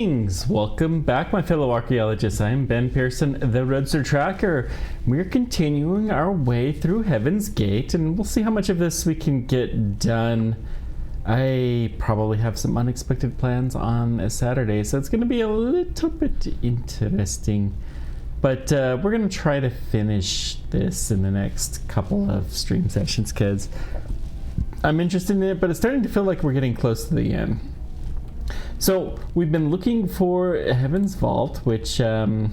Welcome back, my fellow archaeologists. I'm Ben Pearson, the Roadster Tracker. We're continuing our way through Heaven's Gate, and we'll see how much of this we can get done. I probably have some unexpected plans on a Saturday, so it's going to be a little bit interesting. But we're going to try to finish this in the next couple of stream sessions, because I'm interested in it, but it's starting to feel like we're getting close to the end. So we've been looking for Heaven's Vault, which is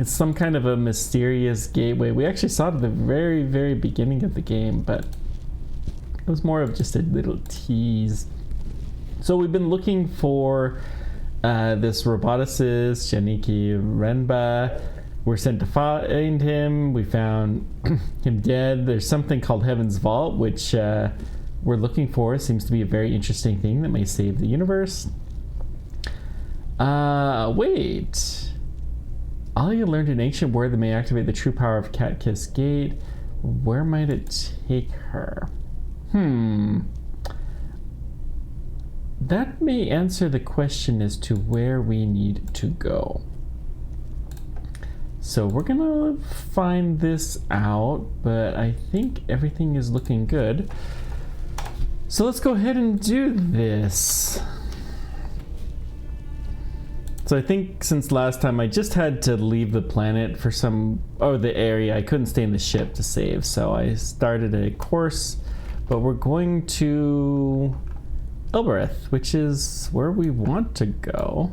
some kind of a mysterious gateway. We actually saw it at the very, very beginning of the game, but it was more of just a little tease. So we've been looking for this roboticist, Janiki Renba. We're sent to find him. We found him dead. There's something called Heaven's Vault, which we're looking for. Seems to be a very interesting thing that may save the universe. Wait. Alia learned an ancient word that may activate the true power of Cat Kiss Gate. Where might it take her? That may answer the question as to where we need to go. So we're gonna find this out, but I think everything is looking good. So let's go ahead and do this. So I think since last time I just had to leave the planet for the area. I couldn't stay in the ship to save, so I started a course, but we're going to Elbereth, which is where we want to go.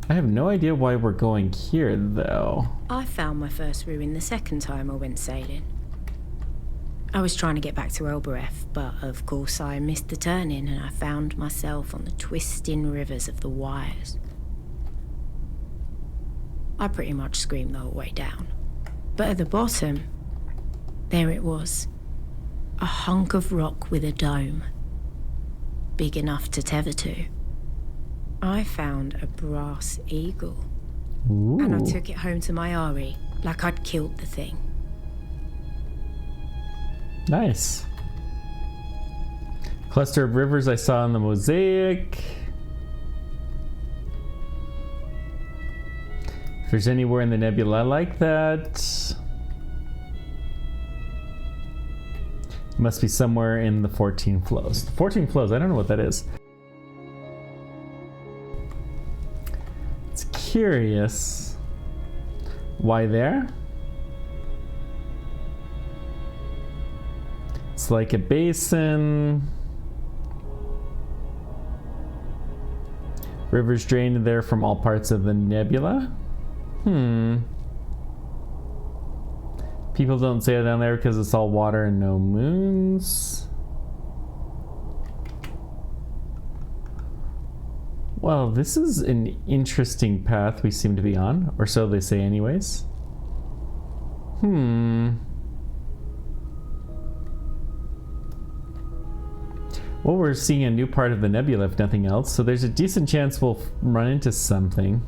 I have no idea why we're going here, though. I found my first ruin the second time I went sailing. I was trying to get back to Elbereth, but of course I missed the turning and I found myself on the twisting rivers of the wires. I pretty much screamed the whole way down. But at the bottom, there it was. A hunk of rock with a dome. Big enough to tether to. I found a brass eagle. Ooh. And I took it home to my Ari, like I'd killed the thing. Nice. Cluster of rivers I saw in the mosaic. If there's anywhere in the nebula like that, it must be somewhere in the 14 flows. The 14 flows, I don't know what that is. It's curious. Why there? It's like a basin. Rivers drained there from all parts of the nebula. People don't sail down there because it's all water and no moons. Well, this is an interesting path we seem to be on, or so they say anyways. Well, we're seeing a new part of the nebula, if nothing else, so there's a decent chance we'll run into something.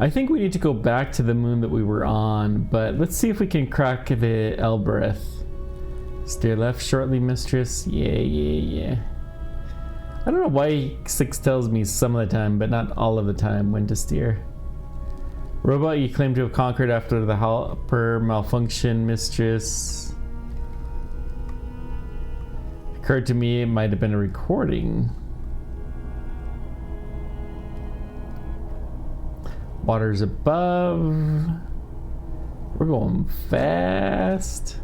I think we need to go back to the moon that we were on, but let's see if we can crack the Elbereth. Steer left shortly, mistress. Yeah. I don't know why 6 tells me some of the time, but not all of the time, when to steer. Robot you claim to have conquered after the helper malfunction, mistress. Occurred to me it might have been a recording. Water's above. We're going fast.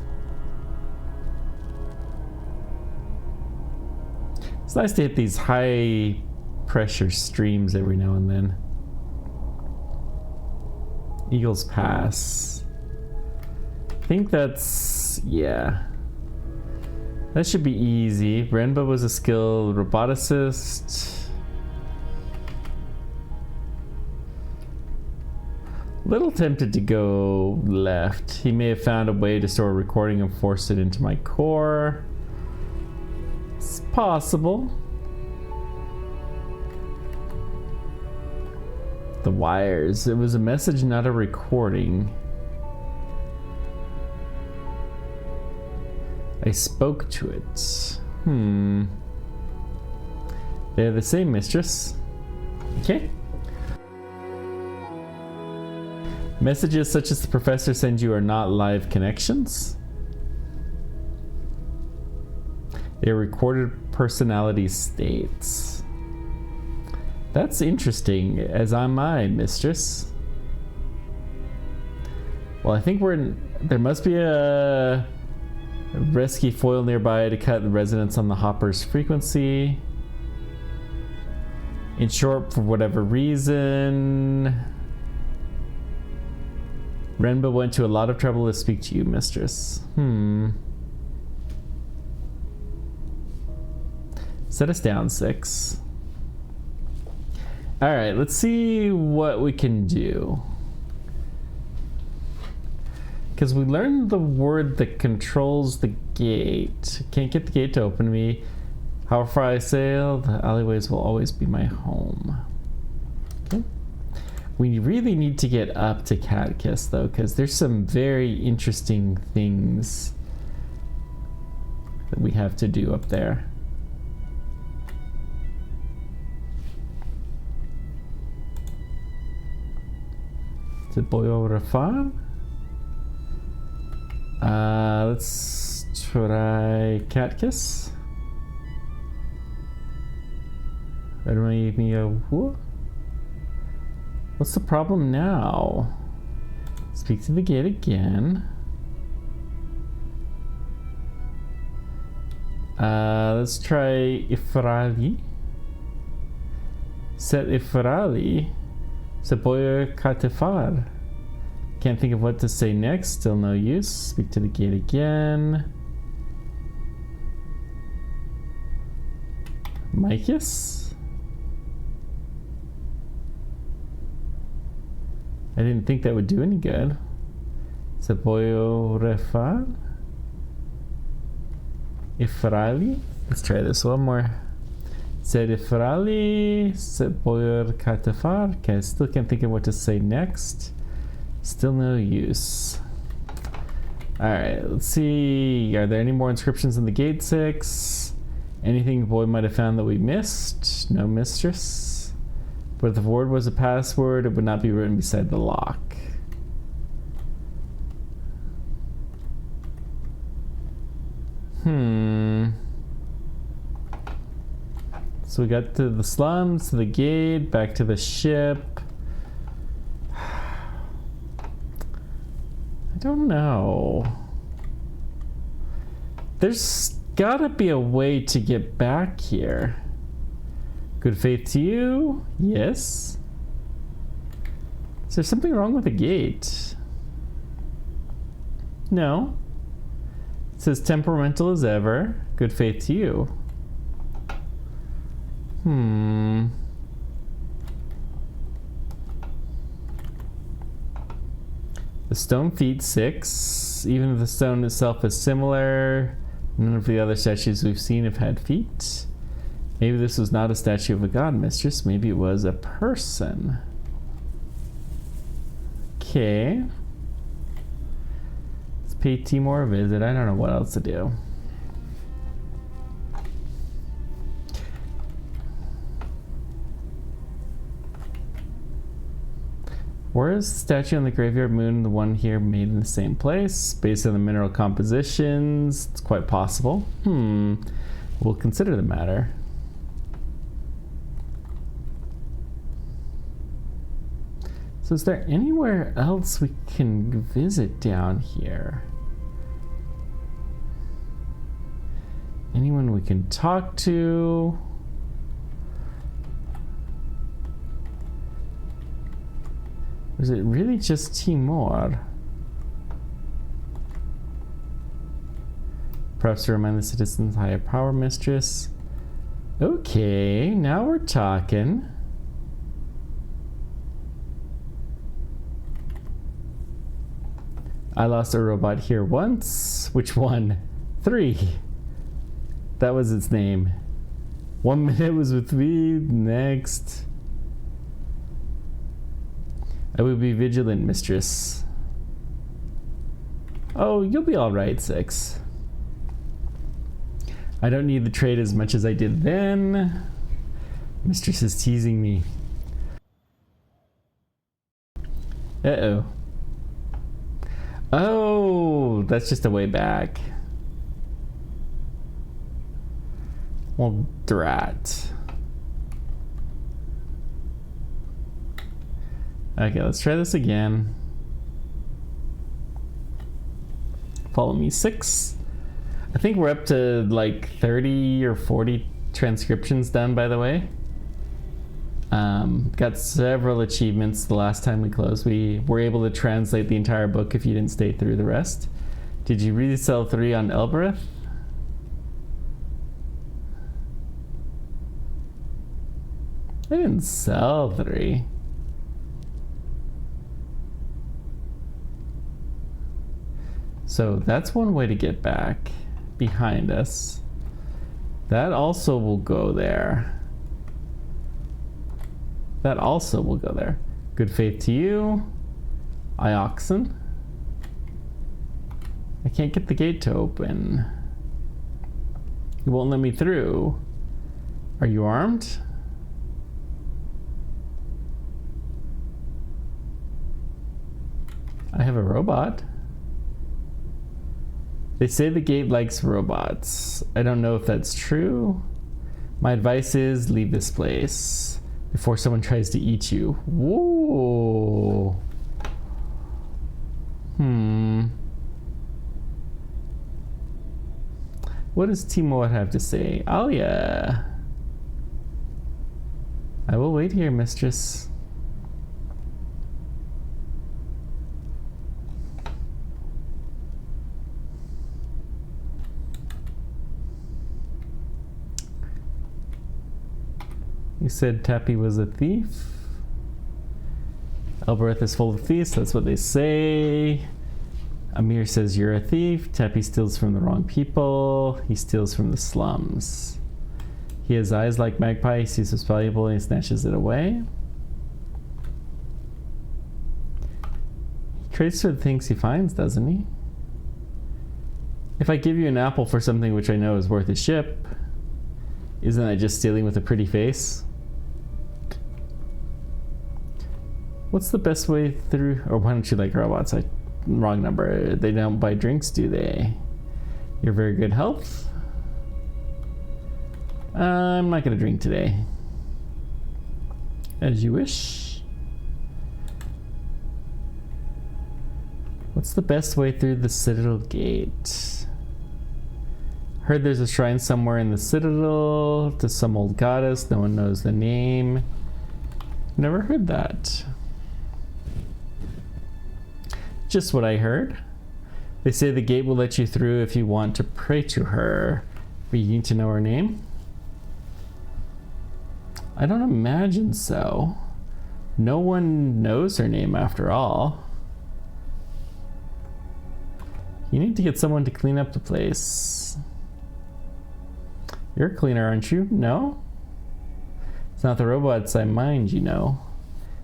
It's nice to hit these high pressure streams every now and then. Eagles Pass. I think that's, yeah. That should be easy. Renba was a skilled roboticist. Little tempted to go left. He may have found a way to store a recording and forced it into my core. It's possible. The wires. It was a message, not a recording. I spoke to it. They're the same, mistress. Okay. Messages such as the professor sends you are not live connections. They're recorded personality states. That's interesting, as am I, mistress. Well, I think there must be a rescue foil nearby to cut the resonance on the hopper's frequency. In short, for whatever reason, Renba went to a lot of trouble to speak to you, mistress. Set us down 6. Alright, let's see what we can do. Because we learned the word that controls the gate. Can't get the gate to open to me. However far I sail, the alleyways will always be my home. Okay. We really need to get up to Catechist, though, because there's some very interesting things that we have to do up there. Is it Boyo Rafan? Let's try Catechist. What's the problem now? Speak to the gate again. Let's try Ifrali. Set Ifrali. Saboya Katefar. Can't think of what to say next. Still no use. Speak to the gate again. Micus? I didn't think that would do any good. Saboyo Refar. Ifrali. Let's try this one more. Said Ifrali. Saboyo Katefar. Okay, I still can't think of what to say next. Still no use. Alright, let's see. Are there any more inscriptions in the gate 6? Anything boy might have found that we missed? No, mistress. But if the word was a password, it would not be written beside the lock. So we got to the slums, to the gate, back to the ship. I don't know. There's gotta be a way to get back here. Good faith to you? Yes. Is there something wrong with the gate? No. It says temperamental as ever. Good faith to you. The stone feet 6. Even if the stone itself is similar, none of the other statues we've seen have had feet. Maybe this was not a statue of a god, mistress. Maybe it was a person. Okay. Let's pay Timur a visit. I don't know what else to do. Where is the statue on the graveyard moon, the one here made in the same place? Based on the mineral compositions, it's quite possible. We'll consider the matter. So is there anywhere else we can visit down here? Anyone we can talk to? Or is it really just Timur? Perhaps to remind the citizens higher power, mistress. Okay, now we're talking. I lost a robot here once. Which one? 3. That was its name. 1 minute was with me, next. I will be vigilant, mistress. Oh, you'll be alright, 6. I don't need the trade as much as I did then. Mistress is teasing me. Uh-oh. Oh, that's just a way back. Well, drat. Okay, let's try this again. Follow me 6. I think we're up to like 30 or 40 transcriptions done, by the way. Got several achievements the last time we closed. We were able to translate the entire book if you didn't stay through the rest. Did you really sell 3 on Elbereth? I didn't sell 3. So that's one way to get back behind us. That also will go there. That also will go there. Good faith to you. Ioxen. I can't get the gate to open. You won't let me through. Are you armed? I have a robot. They say the gate likes robots. I don't know if that's true. My advice is leave this place before someone tries to eat you. Whoa. What does Timor have to say? Alia. I will wait here, mistress. You said Tappy was a thief? Elbereth is full of thieves, that's what they say. Amir says you're a thief. Tappy steals from the wrong people. He steals from the slums. He has eyes like magpie. He sees what's valuable and he snatches it away. He trades for the things he finds, doesn't he? If I give you an apple for something which I know is worth a ship, isn't that just stealing with a pretty face? What's the best way through? Or why don't you like robots? Wrong number. They don't buy drinks, do they? You're very good health. I'm not gonna drink today. As you wish. What's the best way through the Citadel Gate? Heard there's a shrine somewhere in the Citadel to some old goddess. No one knows the name. Never heard that. Just what I heard. They say the gate will let you through if you want to pray to her. But you need to know her name? I don't imagine so. No one knows her name after all. You need to get someone to clean up the place. You're a cleaner, aren't you? No? It's not the robots I mind, you know.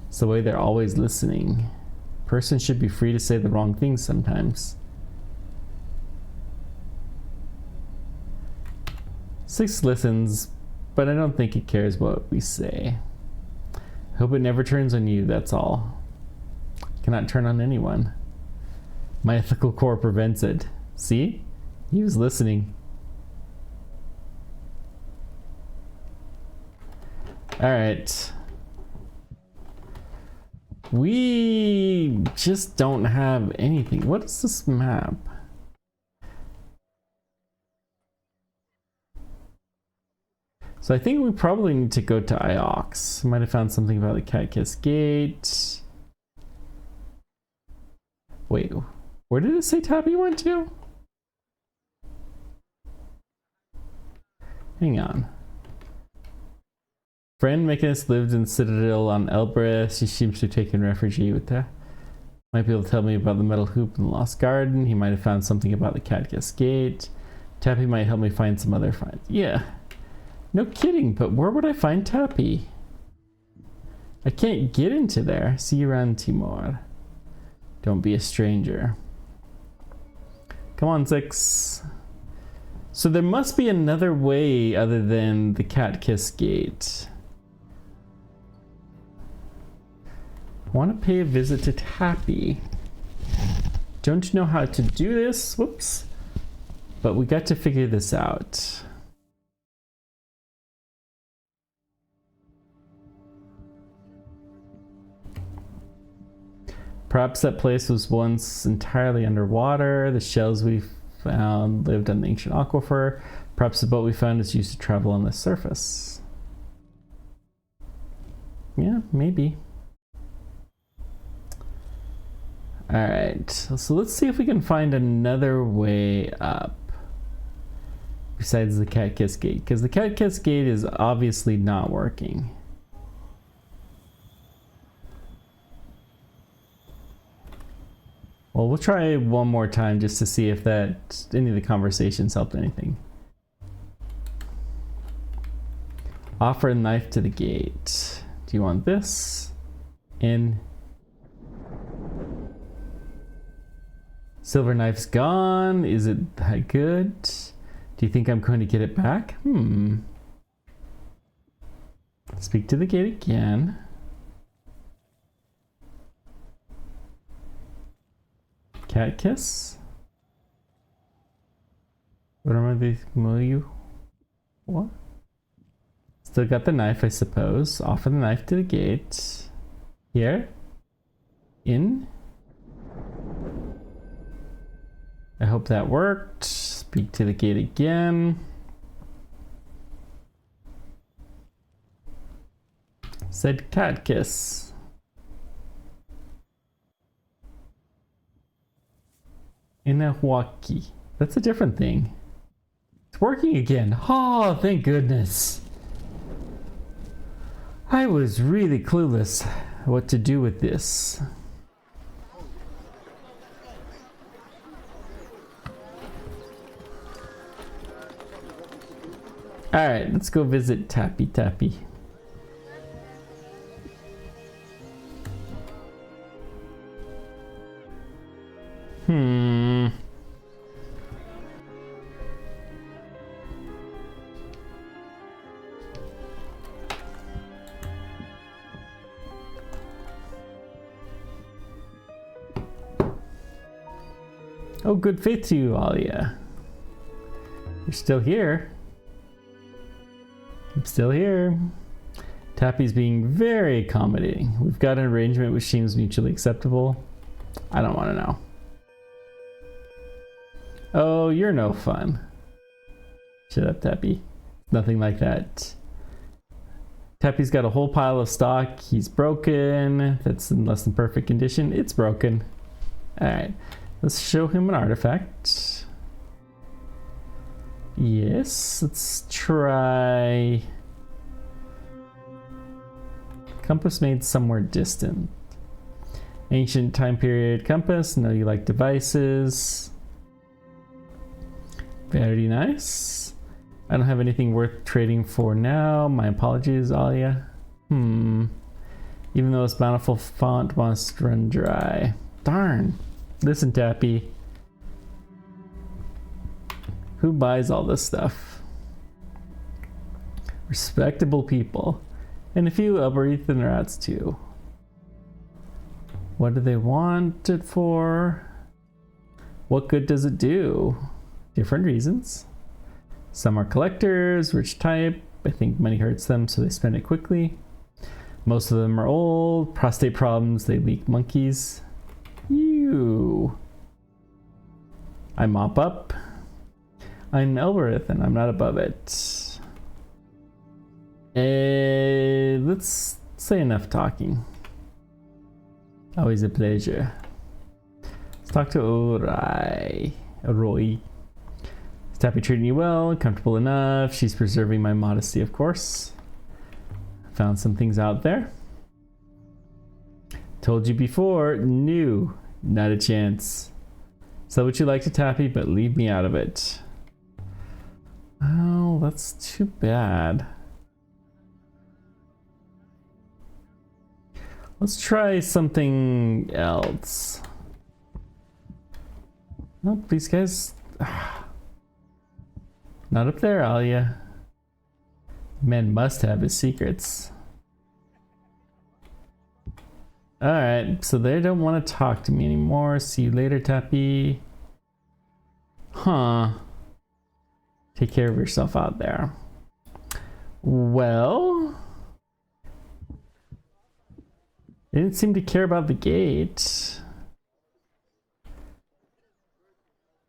It's the way they're always listening. Person should be free to say the wrong things sometimes. 6 listens, but I don't think it cares what we say. I hope it never turns on you, that's all. It cannot turn on anyone. My ethical core prevents it. See? He was listening. Alright. We just don't have anything. What is this map? So I think we probably need to go to Iox. Might have found something about the Cat Kiss Gate. Wait, where did it say Tappy went to? Hang on. Friend Mechanist lived in Citadel on Elbereth. She seems to have taken refuge with her. Might be able to tell me about the metal hoop in the Lost Garden. He might have found something about the Cat Kiss Gate. Tappy might help me find some other finds. Yeah. No kidding, but where would I find Tappy? I can't get into there. See you around, Timor. Don't be a stranger. Come on, 6. So there must be another way other than the Cat Kiss Gate. want to pay a visit to Tappy. Don't know how to do this. Whoops. But we got to figure this out. Perhaps that place was once entirely underwater. The shells we found lived on the ancient aquifer. Perhaps the boat we found is used to travel on the surface. Yeah, maybe. Alright, so let's see if we can find another way up. Besides the Cat Kiss Gate. Because the Cat Kiss Gate is obviously not working. Well, we'll try one more time just to see if that any of the conversations helped anything. Offer a knife to the gate. Do you want this? In. Silver knife's gone. Is it that good? Do you think I'm going to get it back? Speak to the gate again. Cat kiss? What am I you? What? Still got the knife, I suppose. Offer the knife to the gate. Here. In. I hope that worked. Speak to the gate again. Said cat kiss. Inawaki. That's a different thing. It's working again. Oh, thank goodness. I was really clueless what to do with this. Alright, let's go visit Tappy Tappy. Oh, good faith to you, Alia. You're still here. I'm still here. Tappy's being very accommodating. We've got an arrangement which seems mutually acceptable. I don't want to know. Oh, you're no fun. Shut up, Tappy. Nothing like that. Tappy's got a whole pile of stock. He's broken. That's in less than perfect condition. It's broken. Alright. Let's show him an artifact. Yes, let's try compass made somewhere distant. Ancient time period compass. Know you like devices. Very nice. I don't have anything worth trading for now. My apologies, Alia. Even though this bountiful font must run dry. Darn. Listen, Tappy. Who buys all this stuff? Respectable people. And a few Elberethan rats too. What do they want it for? What good does it do? Different reasons. Some are collectors, rich type. I think money hurts them, so they spend it quickly. Most of them are old, prostate problems, they leak monkeys. You. I mop up. I'm Elbereth, I'm not above it. Let's say enough talking. Always a pleasure. Let's talk to Roy. Is Tappy treating you well? Comfortable enough? She's preserving my modesty, of course. Found some things out there. Told you before, new. Not a chance. Sell what you like to Tappy, but leave me out of it. Oh, that's too bad. Let's try something else. Nope, these guys... Not up there, Alia. Man must have his secrets. Alright, so they don't want to talk to me anymore. See you later, Tappy. Huh. Take care of yourself out there. Well, they didn't seem to care about the gate.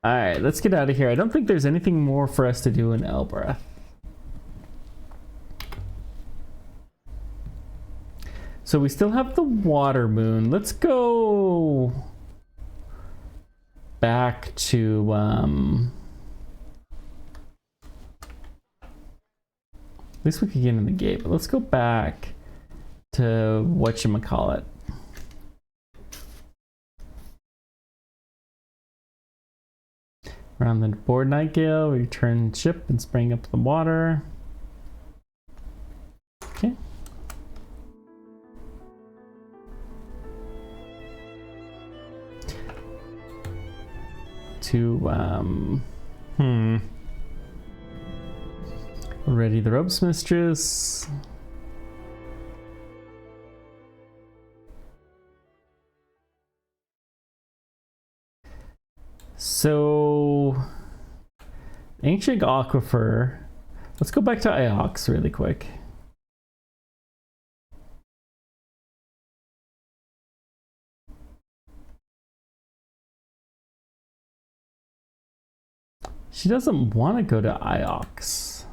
Alright, let's get out of here. I don't think there's anything more for us to do in Elbreth. So we still have the water moon. Let's go back to at least we could get in the gate, but let's go back to whatchamacallit. Around the board Nightgale, we return ship and spring up the water. Okay. To ready the ropes, mistress. So, ancient aquifer. Let's go back to Iox really quick. She doesn't want to go to Iox.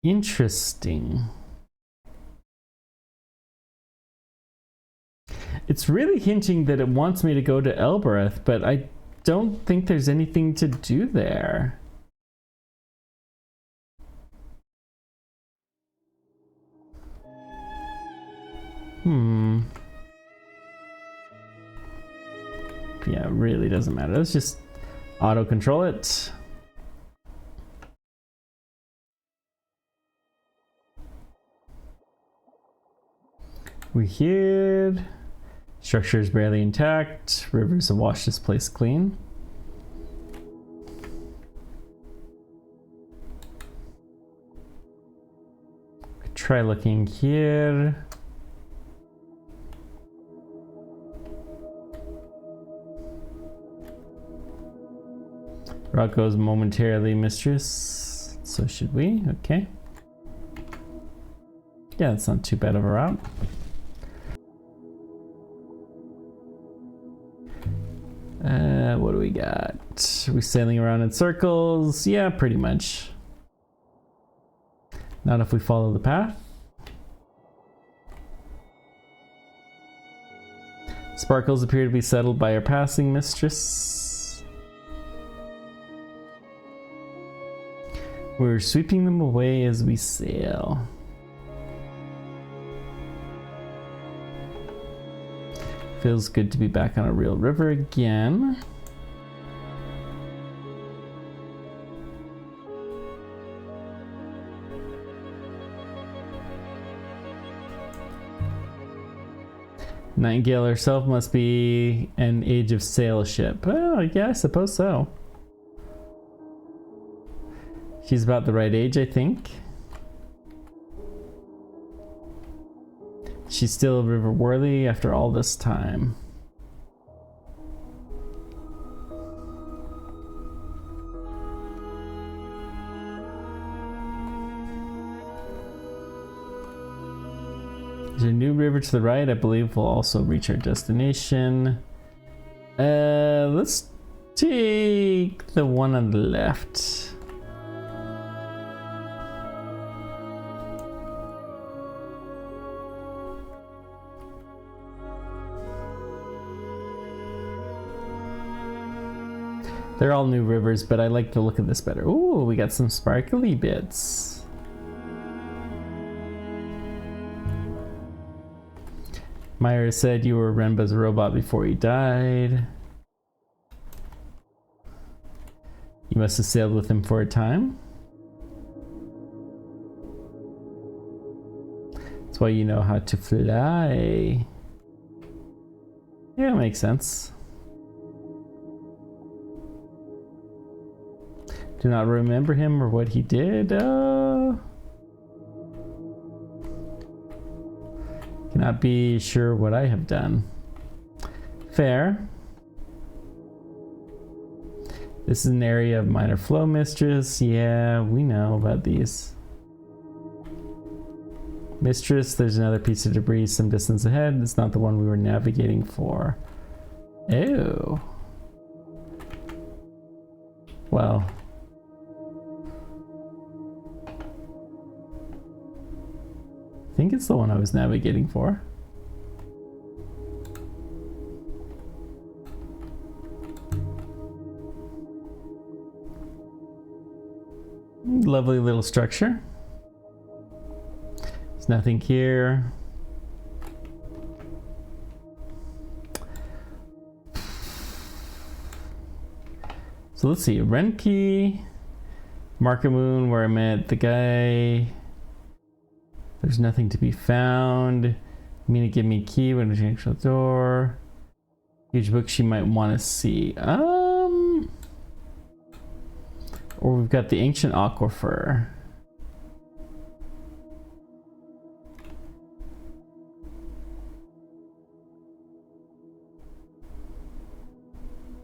Interesting. It's really hinting that it wants me to go to Elbereth, but I don't think there's anything to do there. Yeah, it really doesn't matter. Let's just auto control it. We're here. Structure is barely intact. Rivers have washed this place clean. Try looking here. Rock goes momentarily, mistress. So should we? Okay. Yeah, it's not too bad of a route. What do we got? Are we sailing around in circles? Yeah, pretty much. Not if we follow the path. Sparkles appear to be settled by our passing, mistress. We're sweeping them away as we sail. Feels good to be back on a real river again. Nightingale herself must be an age of sail ship. Oh, yeah, I suppose so. She's about the right age, I think. She's still river worthy after all this time. There's a new river to the right. I believe we'll also reach our destination. Let's take the one on the left. They're all new rivers, but I like the look of this better. Ooh, we got some sparkly bits. Myra said you were Renba's robot before he died. You must have sailed with him for a time. That's why you know how to fly. Yeah, makes sense. Do not remember him or what he did. Cannot be sure what I have done. Fair. This is an area of minor flow mistress. Yeah, we know about these. Mistress, there's another piece of debris some distance ahead. It's not the one we were navigating for. Ew. Well. I think it's the one I was navigating for. Lovely little structure. There's nothing here. So let's see, Renki, Market Moon, where I met the guy. There's nothing to be found. You mean to give me a key when I change the door. Huge book she might want to see. Or we've got the ancient aquifer.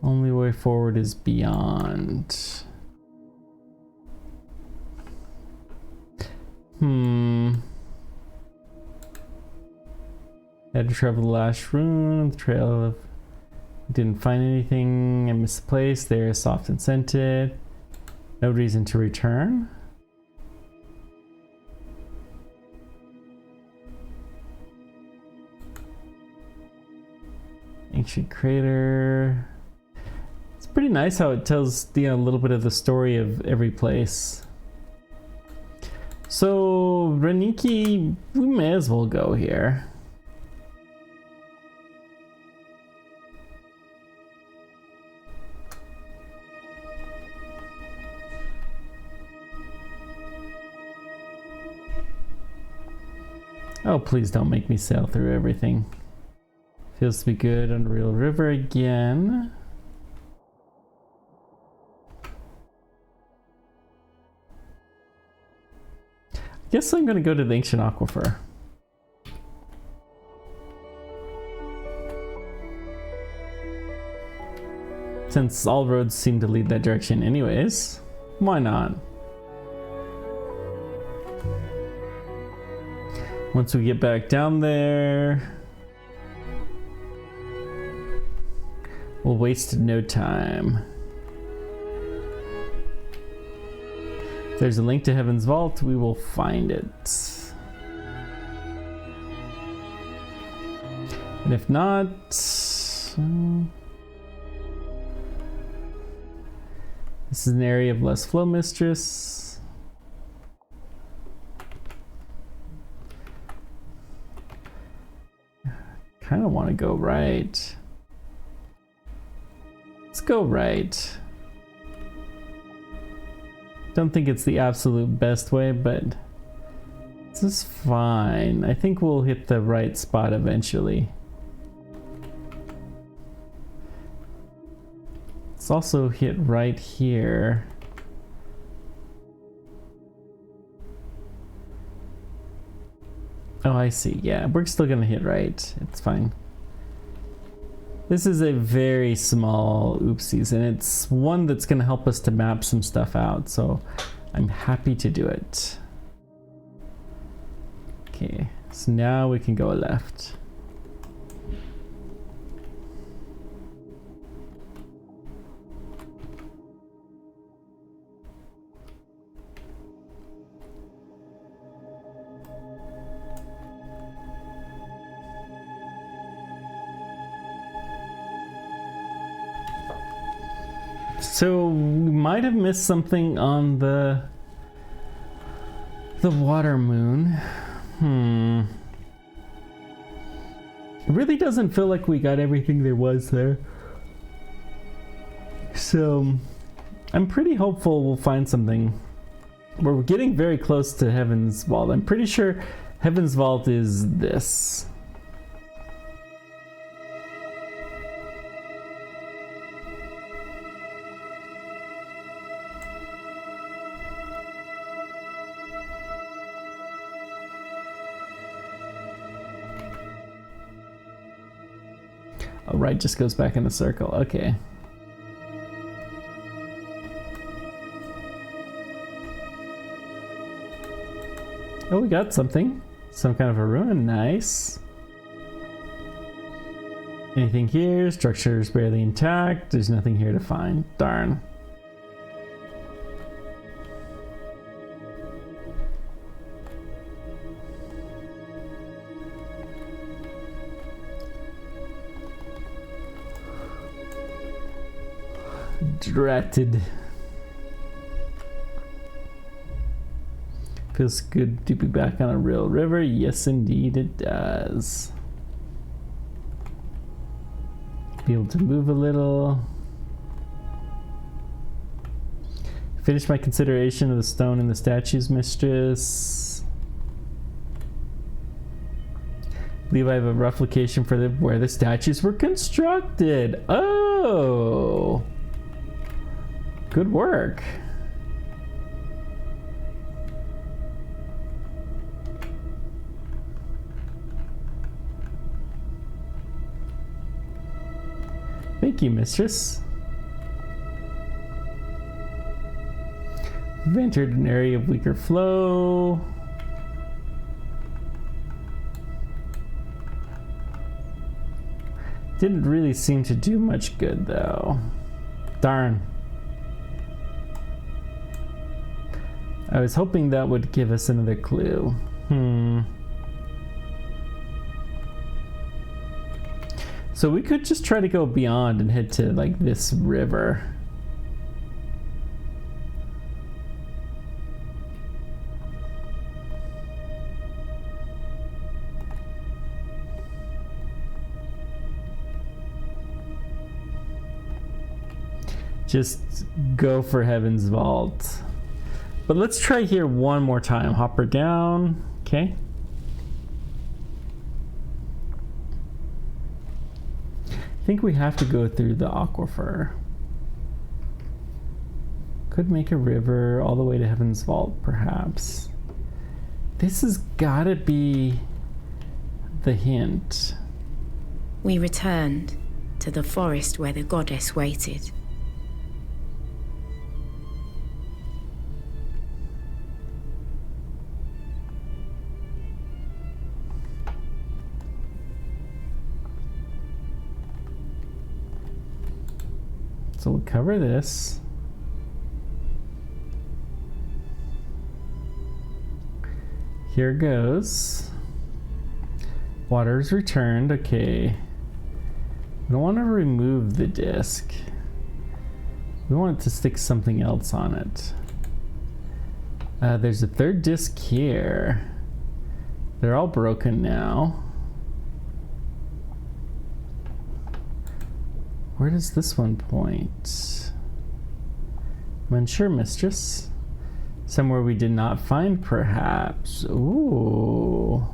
Only way forward is beyond. Had to travel the last rune, the trail of... Didn't find anything. I missed the place. They're soft and scented. No reason to return. Ancient crater. It's pretty nice how it tells, you know, a little bit of the story of every place. So Reniki, we may as well go here. Oh, please don't make me sail through everything. Feels to be good on the real river again. Guess I'm gonna go to the ancient aquifer. Since all roads seem to lead that direction anyways, why not? Once we get back down there, we'll waste no time. If there's a link to Heaven's Vault, we will find it. And if not, this is an area of less flow mistress. Kind of want to go right. Let's go right. Don't think it's the absolute best way, but this is fine. I think we'll hit the right spot eventually. Let's also hit right here. Oh, I see. Yeah, we're still gonna hit right. It's fine. This is a very small oopsies, and it's one that's gonna help us to map some stuff out, so I'm happy to do it. Okay, so now we can go left. So we might have missed something on the water moon. It really doesn't feel like we got everything there was there. So I'm pretty hopeful we'll find something. We're getting very close to Heaven's Vault. I'm pretty sure Heaven's Vault is this. Oh, right just goes back in the circle. Okay. Oh, we got something. Some kind of a ruin. Nice. Anything here? Structure is barely intact. There's nothing here to find. Darn. Dratted. Feels good to be back on a real river. Yes, indeed it does. Be able to move a little. Finish my consideration of the stone and the statues, mistress. Believe I have a rough location for where the statues were constructed. Oh! Good work. Thank you, mistress. We've entered an area of weaker flow. Didn't really seem to do much good, though. Darn. I was hoping that would give us another clue. So we could just try to go beyond and head to, like, this river. Just go for Heaven's Vault. But let's try here one more time. Hop her down. Okay. I think we have to go through the aquifer. Could make a river all the way to Heaven's Vault, perhaps. This has gotta be the hint. We returned to the forest where the goddess waited. So we'll cover this. Here goes. Water's returned. Okay. We don't want to remove the disc. We want to stick something else on it. There's a third disc here. They're all broken now. Where does this one point? I'm unsure, mistress. Somewhere we did not find, perhaps. Ooh.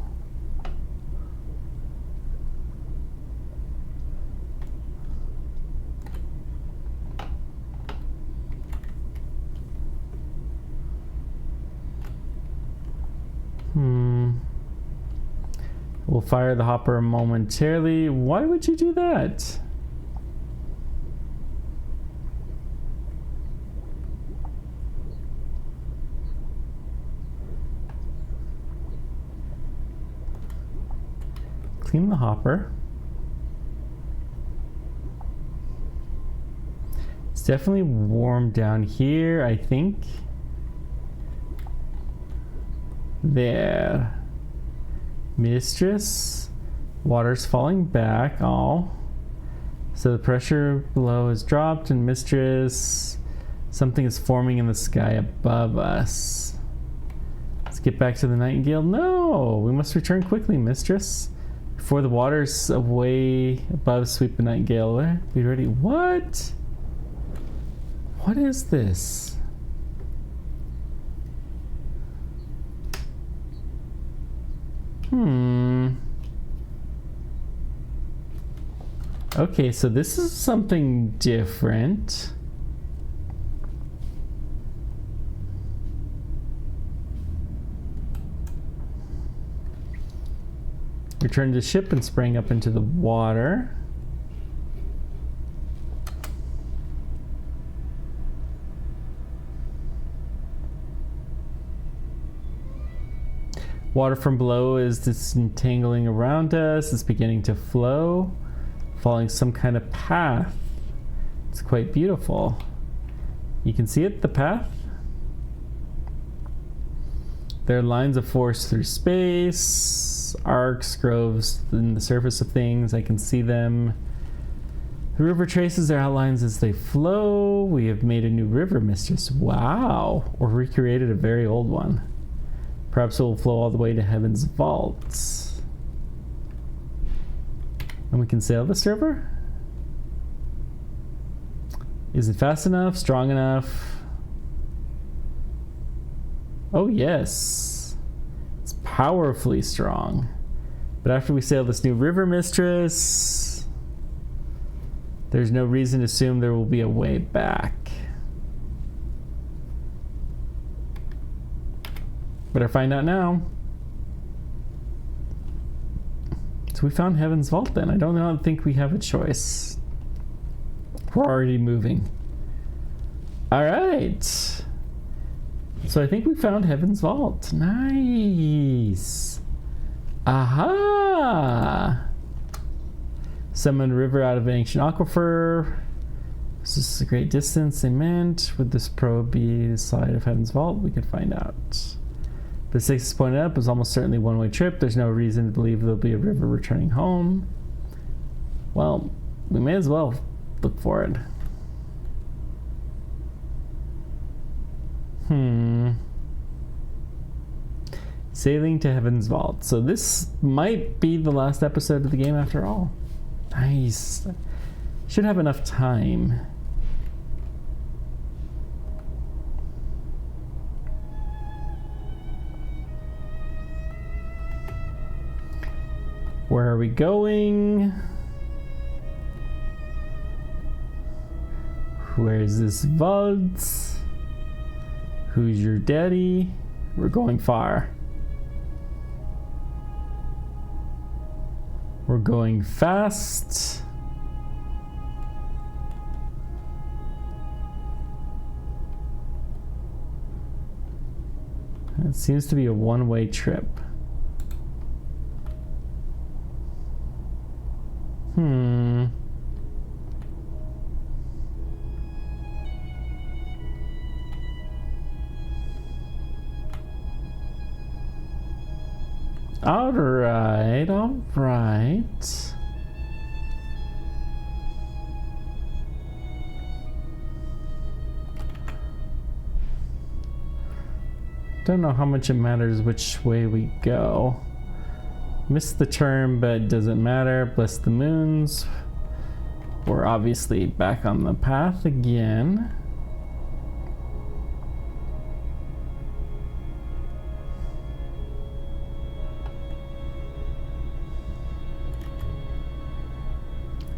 We'll fire the hopper momentarily. Why would you do that? Clean the hopper. It's definitely warm down here, I think. There. Mistress. Water's falling back. Oh. So the pressure below has dropped, and mistress, something is forming in the sky above us. Let's get back to the Nightingale. No! We must return quickly, mistress. Before the waters way above sweep the Nightingale. Be ready. What? What is this? Okay, so this is something different. Returned to ship and sprang up into the water. Water from below is disentangling around us. It's beginning to flow, following some kind of path. It's quite beautiful. You can see it, the path? There are lines of force through space, arcs, groves in the surface of things. I can see them. The river traces their outlines as they flow. We have made a new river mistress. Wow. Or recreated a very old one. Perhaps it will flow all the way to Heaven's vaults. And we can sail this river? Is it fast enough? Strong enough? Oh yes. It's powerfully strong. But after we sail this new river mistress, there's no reason to assume there will be a way back. Better find out now. So we found Heaven's Vault then. I don't think we have a choice. We're already moving. Alright. So I think we found Heaven's Vault. Nice. Aha! Summon a river out of an ancient aquifer. This is a great distance, they meant. Would this probe be the side of Heaven's Vault? We could find out. But 6 is pointed up is almost certainly a one-way trip. There's no reason to believe there'll be a river returning home. Well, we may as well look for it. Sailing to Heaven's Vault. So this might be the last episode of the game after all. Nice. Should have enough time. Where are we going? Where is this vault? Who's your daddy? We're going far. We're going fast. It seems to be a one-way trip. Alright, alright. Don't know how much it matters which way we go. Missed the turn, but doesn't matter. Bless the moons. We're obviously back on the path again.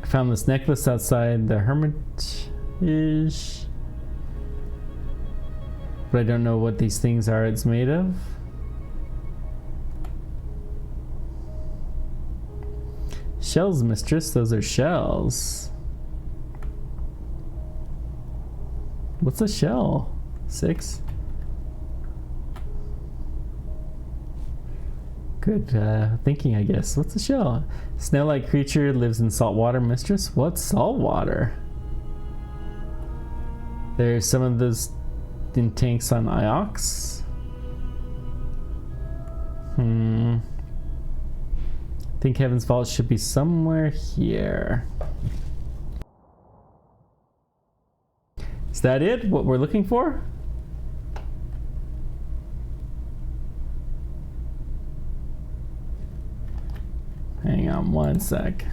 I found this necklace outside the hermitage, but I don't know what these things are it's made of. Shells, mistress. Those are shells. What's a shell? 6? Good thinking, I guess. What's a shell? Snail-like creature lives in salt water, mistress. What's salt water? There's some of those in tanks on Iox. I think Heaven's Vault should be somewhere here. Is that it? What we're looking for? Hang on one sec.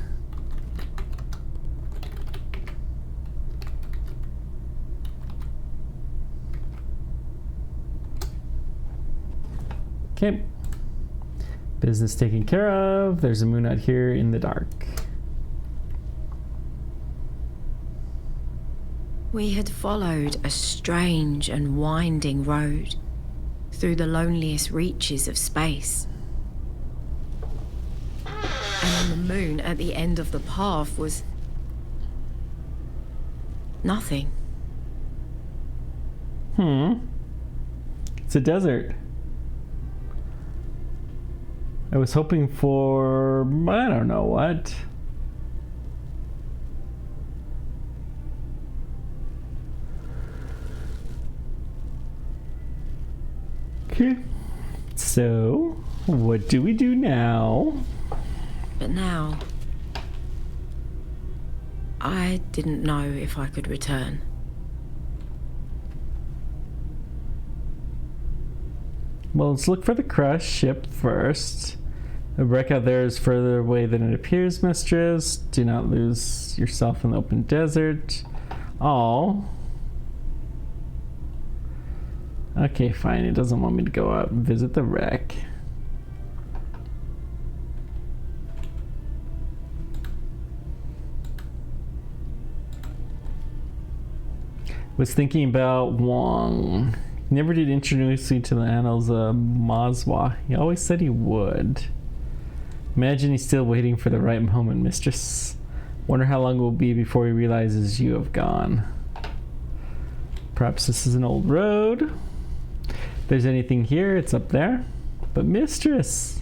Okay. Business taken care of. There's a moon out here in the dark. We had followed a strange and winding road through the loneliest reaches of space. And on the moon at the end of the path was nothing. It's a desert. I was hoping for, I don't know what. Okay. So, what do we do now? But now, I didn't know if I could return. Well, let's look for the crashed ship first. The wreck out there is further away than it appears, mistress. Do not lose yourself in the open desert. Oh. Okay, fine. It doesn't want me to go out and visit the wreck. Was thinking about Wong. Never did introduce me to the annals of Mazwa. He always said he would. Imagine he's still waiting for the right moment, mistress. Wonder how long it will be before he realizes you have gone. Perhaps this is an old road. If there's anything here, it's up there. But mistress,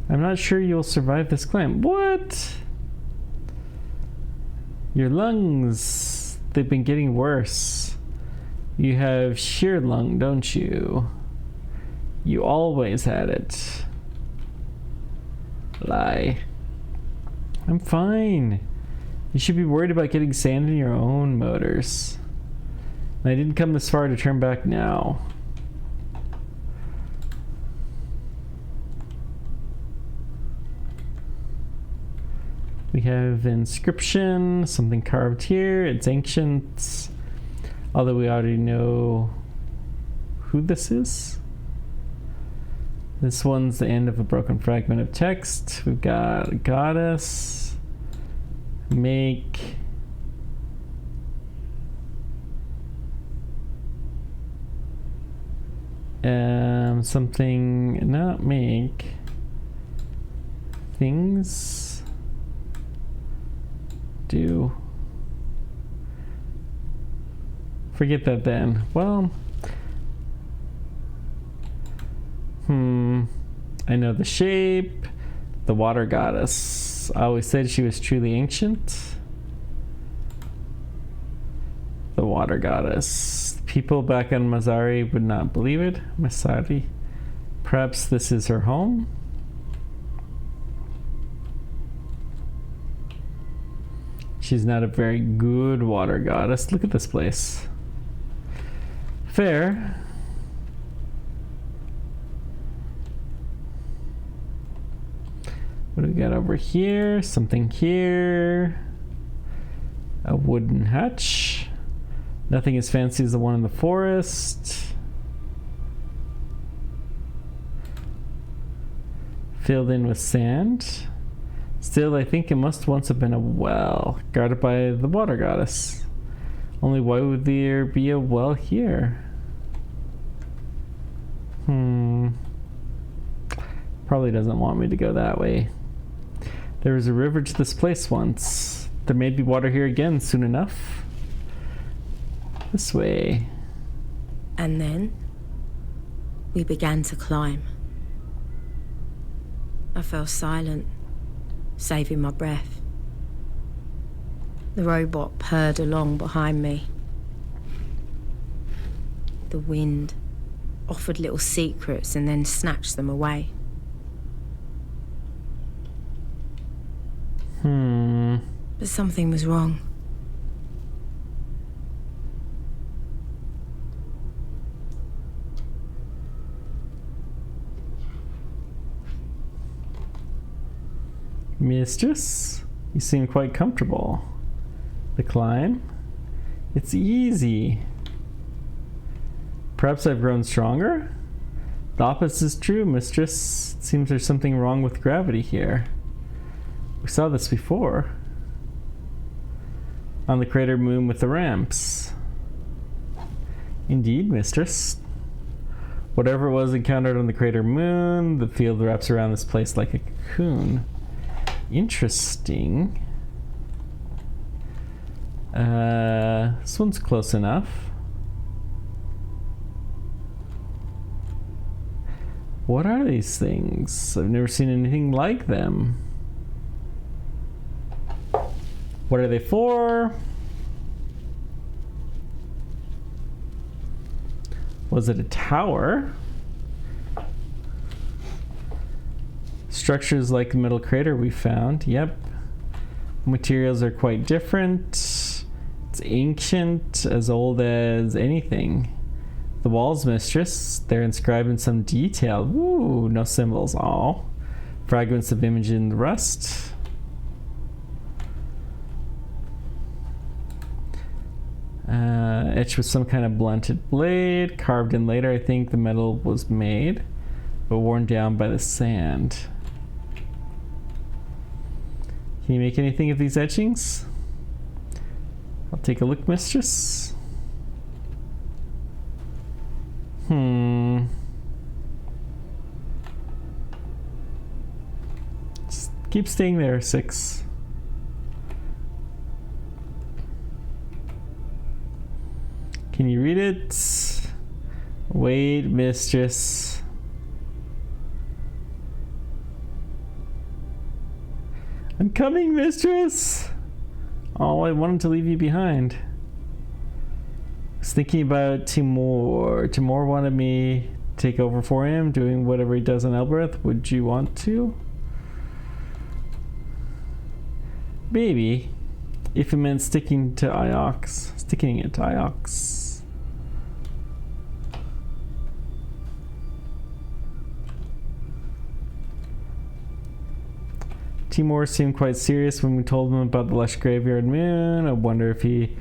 I'm not sure you'll survive this climb. What? Your lungs, they've been getting worse. You have sheer lung, don't you? You always had it. Lie. I'm fine. You should be worried about getting sand in your own motors. And I didn't come this far to turn back now. We have inscription, something carved here. It's ancient. Although we already know who this is. This one's the end of a broken fragment of text. We've got a goddess. Make. Something, not make. Things. Do. Forget that then. Well. I know the shape. The water goddess. I always said she was truly ancient. The water goddess. People back on Mazari would not believe it. Masari. Perhaps this is her home? She's not a very good water goddess. Look at this place. Fair. What do we got over here? Something here. A wooden hutch. Nothing as fancy as the one in the forest. Filled in with sand. Still, I think it must once have been a well, guarded by the water goddess. Only why would there be a well here? Probably doesn't want me to go that way. There was a river to this place once. There may be water here again soon enough. This way. And then we began to climb. I fell silent, saving my breath. The robot purred along behind me. The wind offered little secrets and then snatched them away. But something was wrong. Mistress, you seem quite comfortable. The climb? It's easy. Perhaps I've grown stronger? The opposite is true, mistress. It seems there's something wrong with gravity here. We saw this before. On the crater moon with the ramps. Indeed, mistress. Whatever it was encountered on the crater moon, the field wraps around this place like a cocoon. Interesting. This one's close enough. What are these things? I've never seen anything like them. What are they for? Was it a tower? Structures like the metal crater we found. Yep. Materials are quite different. It's ancient, as old as anything. The walls, mistress. They're inscribed in some detail. Ooh, no symbols. All. Fragments of image in the rust. Etched with some kind of blunted blade. Carved in later, I think the metal was made, but worn down by the sand. Can you make anything of these etchings? I'll take a look, mistress. Just keep staying there, 6. Can you read it? Wait, mistress. I'm coming, mistress! Oh, I wanted to leave you behind. I was thinking about Timur. Timur wanted me to take over for him, doing whatever he does on Elbereth. Would you want to? Maybe. If it meant sticking it to Iox. Timur seemed quite serious when we told him about the lush graveyard moon. I wonder if he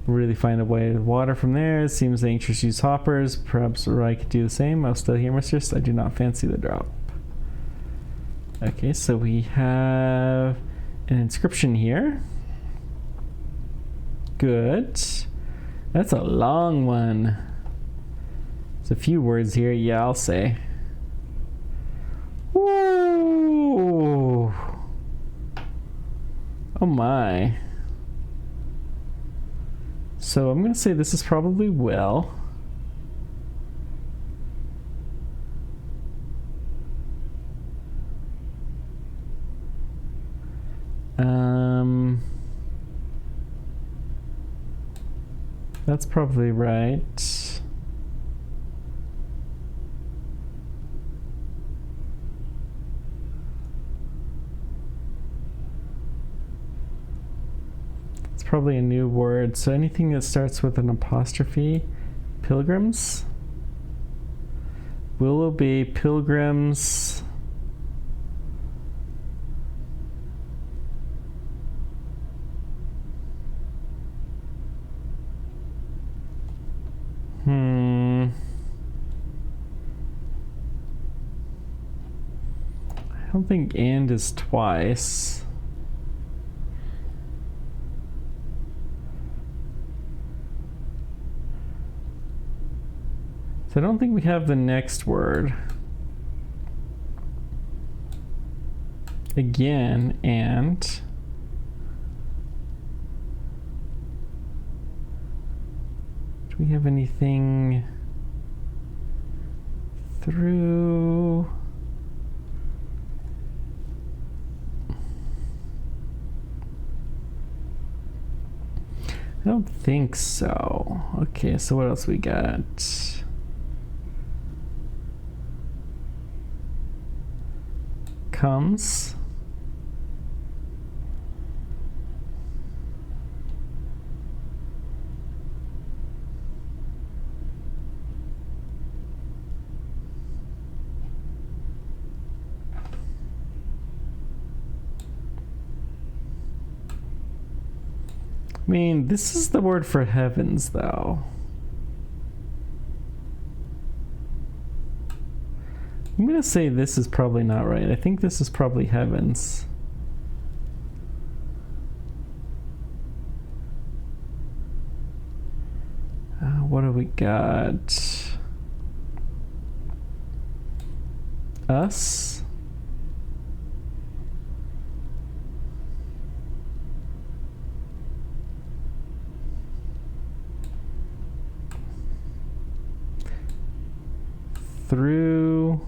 will really find a way to water from there. It seems anxious to use hoppers. Perhaps I could do the same. I'll still here, mistress. I do not fancy the drop. Okay, so we have an inscription here. Good. That's a long one. There's a few words here. Yeah, I'll say. Woo! Oh my. So I'm going to say this is probably well. That's probably right. Probably a new word. So anything that starts with an apostrophe. Pilgrims. Will obey pilgrims. I don't think and is twice. So I don't think we have the next word. Again, and. Do we have anything through? I don't think so. Okay, so what else we got? Comes. I mean, this is the word for heavens, though. I'm gonna say this is probably not right. I think this is probably heavens. What do we got? Us. Through.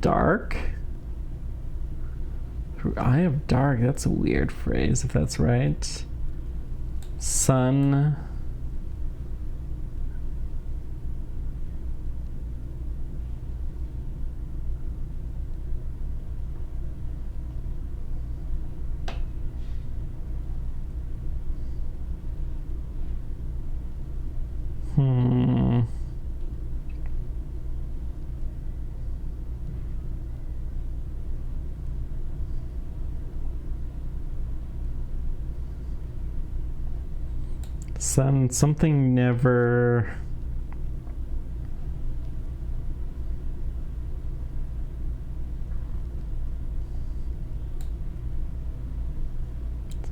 dark? Through eye of dark, that's a weird phrase if that's right. Sun. Sun, something never.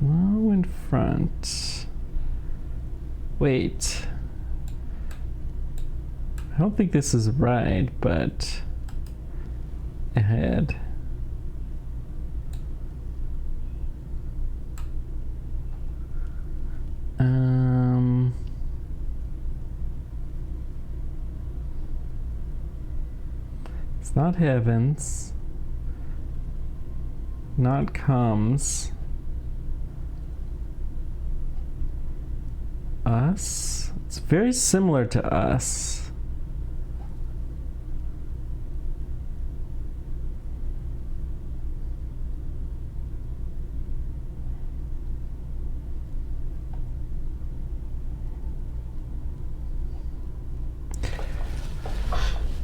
Oh, in front. Wait. I don't think this is right, but ahead. It's not heavens. Not comes. Us? It's very similar to us.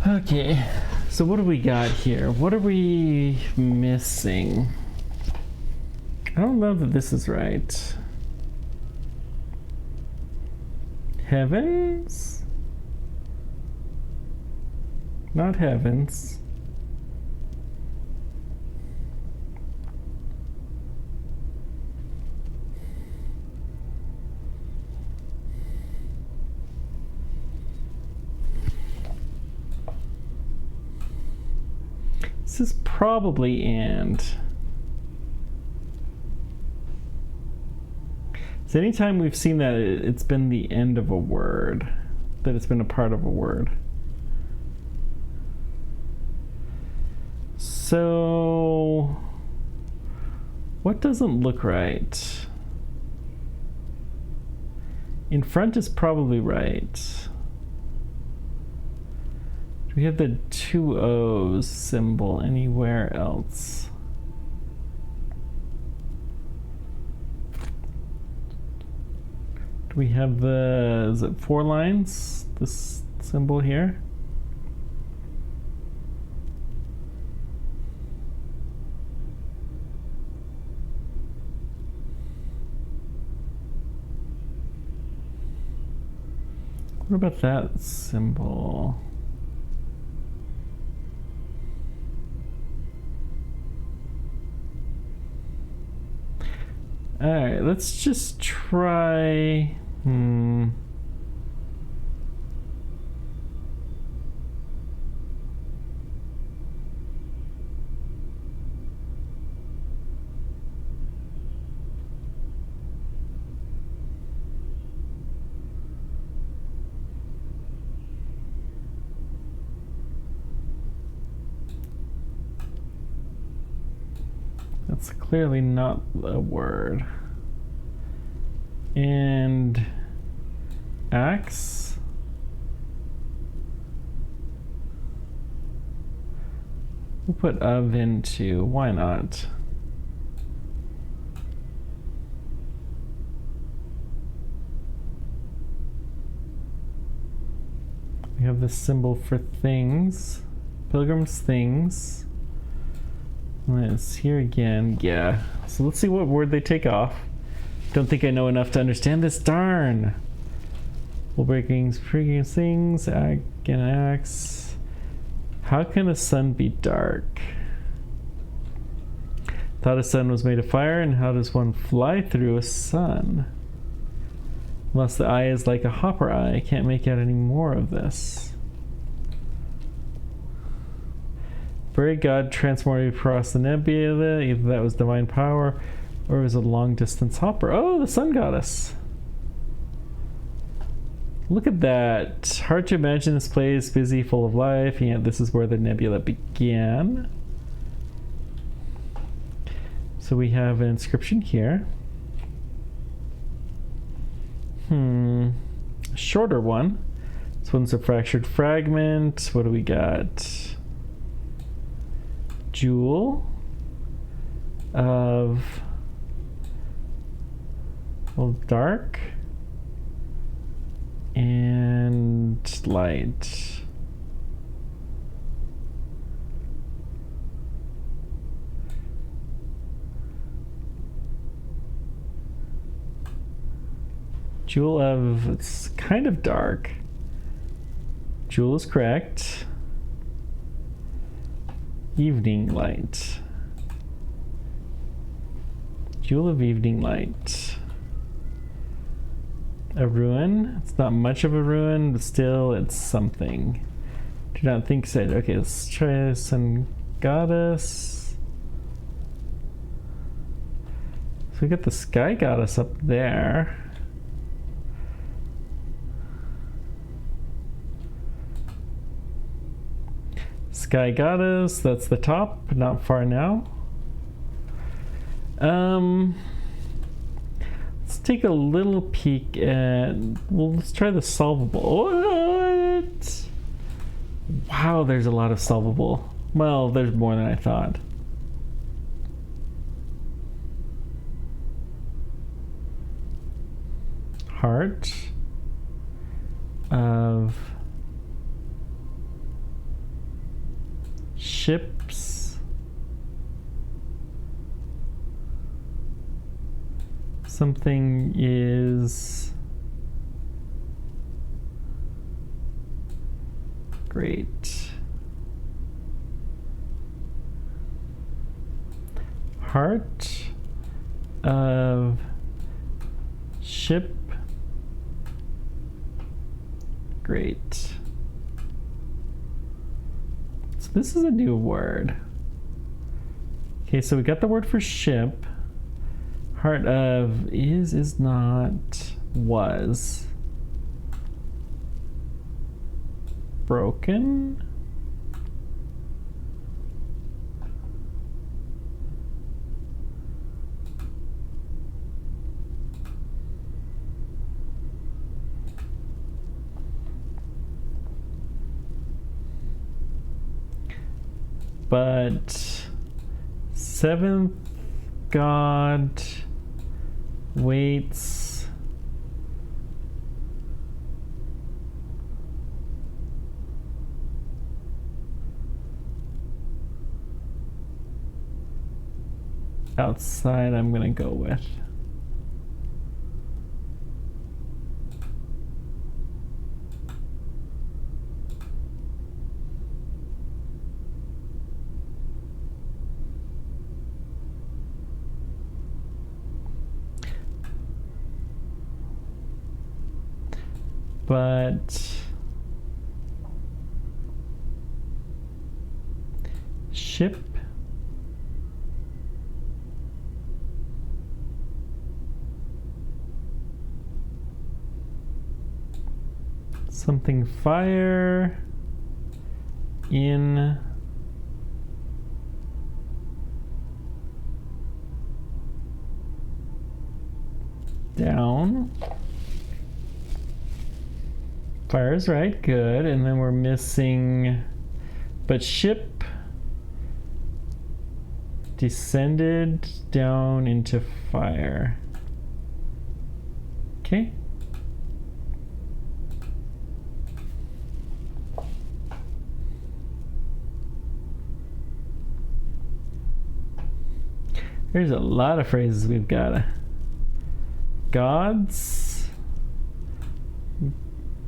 Okay, so what do we got here? What are we missing? I don't know that this is right. Heavens? Not heavens. This is probably and. So anytime we've seen that, it's been the end of a word, that it's been a part of a word. So, what doesn't look right? In front is probably right. Do we have the two O's symbol anywhere else? Do we have the, is it 4 lines? This symbol here? What about that symbol? Alright, let's just try. That's clearly not a word. And axe. We'll put of into, why not? We have this symbol for things. Pilgrim's things. Let's here again. Yeah. So let's see what word they take off. Don't think I know enough to understand this. Darn. Will breaking freaking things. Again, axe. How can a sun be dark? Thought a sun was made of fire, and how does one fly through a sun? Unless the eye is like a hopper eye, I can't make out any more of this. Very God transformed across the nebula. Either that was divine power, or it was a long distance hopper. Oh, the sun goddess. Look at that. Hard to imagine this place busy, full of life. Yeah, this is where the nebula began. So we have an inscription here. A shorter one. This one's a fractured fragment. What do we got? Jewel of, well, dark and light. Jewel of, it's kind of dark. Jewel is correct. Evening light. Jewel of evening light. A ruin. It's not much of a ruin, but still it's something. Do not think so. Okay, let's try Sun Goddess. So we got the Sky Goddess up there. Sky Goddess, that's the top, not far now. Let's take a little peek at, well, let's try the solvable. What? Wow, there's a lot of solvable. Well, there's more than I thought. Heart of ships. Something is great. Heart of ship. Great. So this is a new word. Okay, so we got the word for ship. Heart of is not, was. Broken. But seventh god waits outside. I'm gonna go with but ship something fire in down. Fire is right, good. And then we're missing, but ship descended down into fire. Okay. There's a lot of phrases we've got. Gods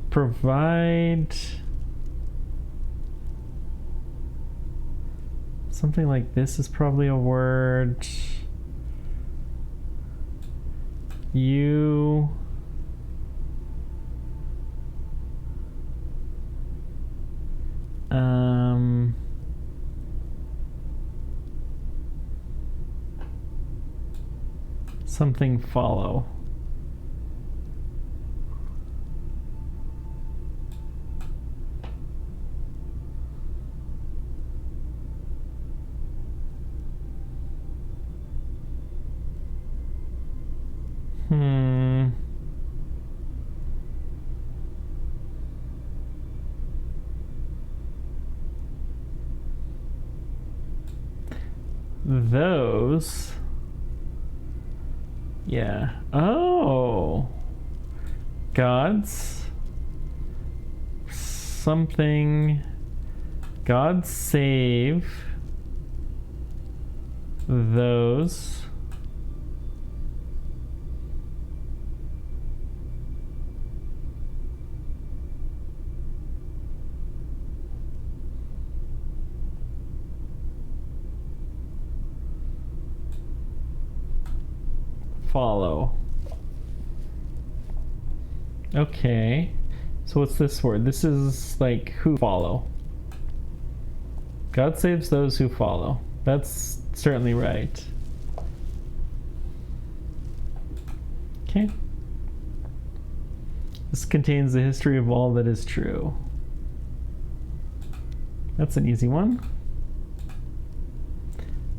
provide something like this is probably a word. You something follow. Hmm. Those. Yeah. Oh. Gods. Something. God save those. Follow. Okay. So what's this word? This is like who follow. God saves those who follow. That's certainly right. Okay. This contains the history of all that is true. That's an easy one.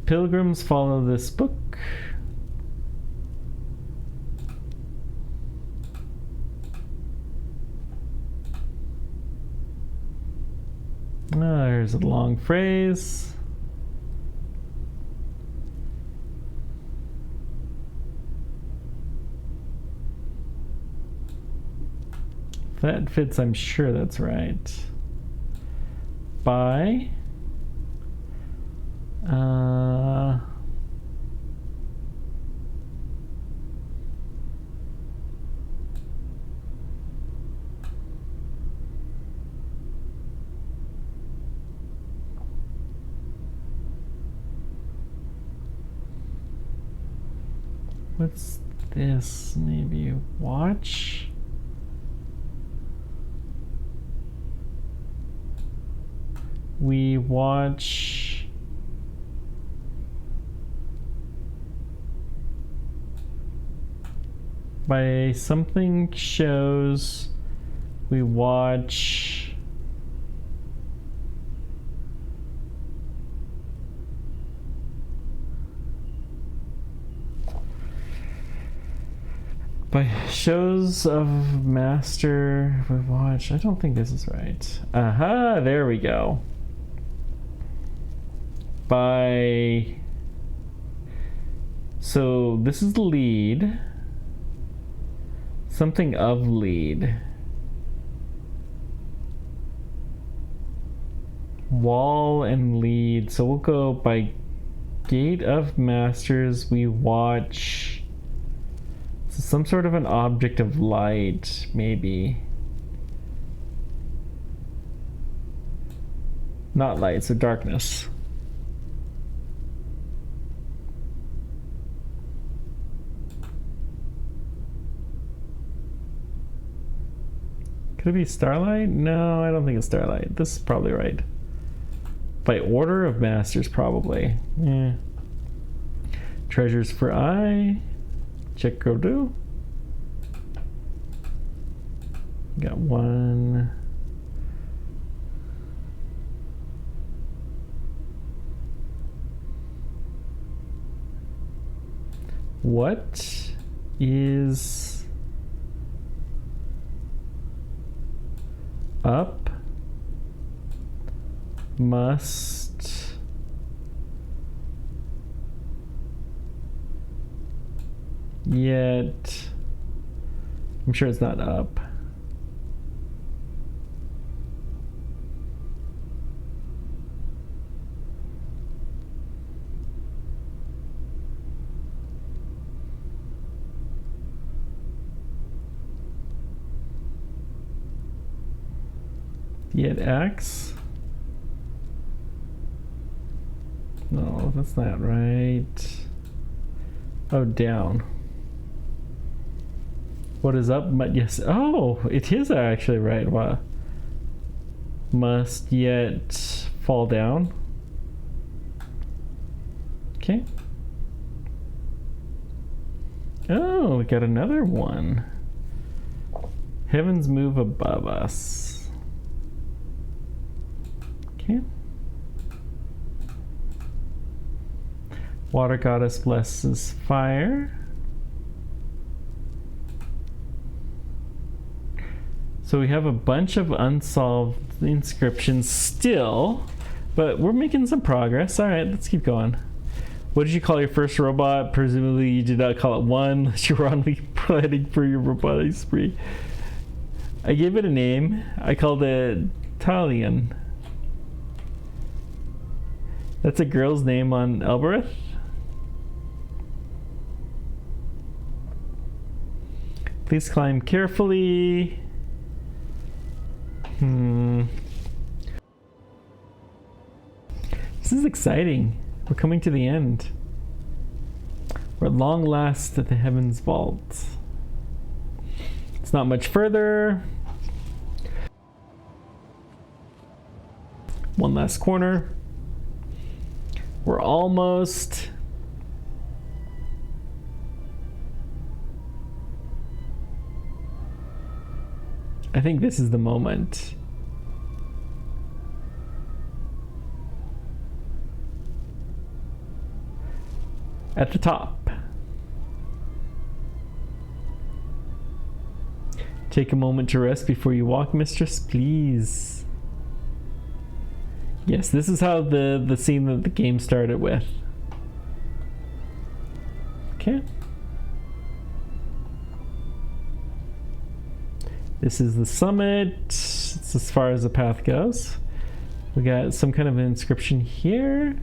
Pilgrims follow this book. There's a long phrase. If that fits, I'm sure that's right. By. What's this? Maybe watch? We watch by something shows. We watch by shows of master. We watch. I don't think this is right. Aha, there we go. By. So this is lead. Something of lead. Wall and lead. So we'll go by gate of masters. We watch. So some sort of an object of light, maybe. Not light, so darkness. Could it be starlight? No, I don't think it's starlight. This is probably right. By order of masters, probably. Yeah. Treasures for eye. Check go do. Got one. What is up? Must yet. I'm sure it's not up. Yet X. No, that's not right. Oh, down. What is up? Yes. Oh, it is actually right. Wow. Must yet fall down. Okay. Oh, we got another one. Heavens move above us. Okay. Water goddess blesses fire. So we have a bunch of unsolved inscriptions still, but we're making some progress. All right, let's keep going. What did you call your first robot? Presumably you did not call it one unless you were only planning for your robotic spree. I gave it a name. I called it Talion. That's a girl's name on Elbereth? Please climb carefully. This is exciting. We're coming to the end. We're at long last at the Heavens Vault. It's not much further. One last corner. We're almost. I think this is the moment. At the top. Take a moment to rest before you walk, mistress, please. Yes, this is how the scene that the game started with. Okay. This is the summit. It's as far as the path goes. We got some kind of an inscription here.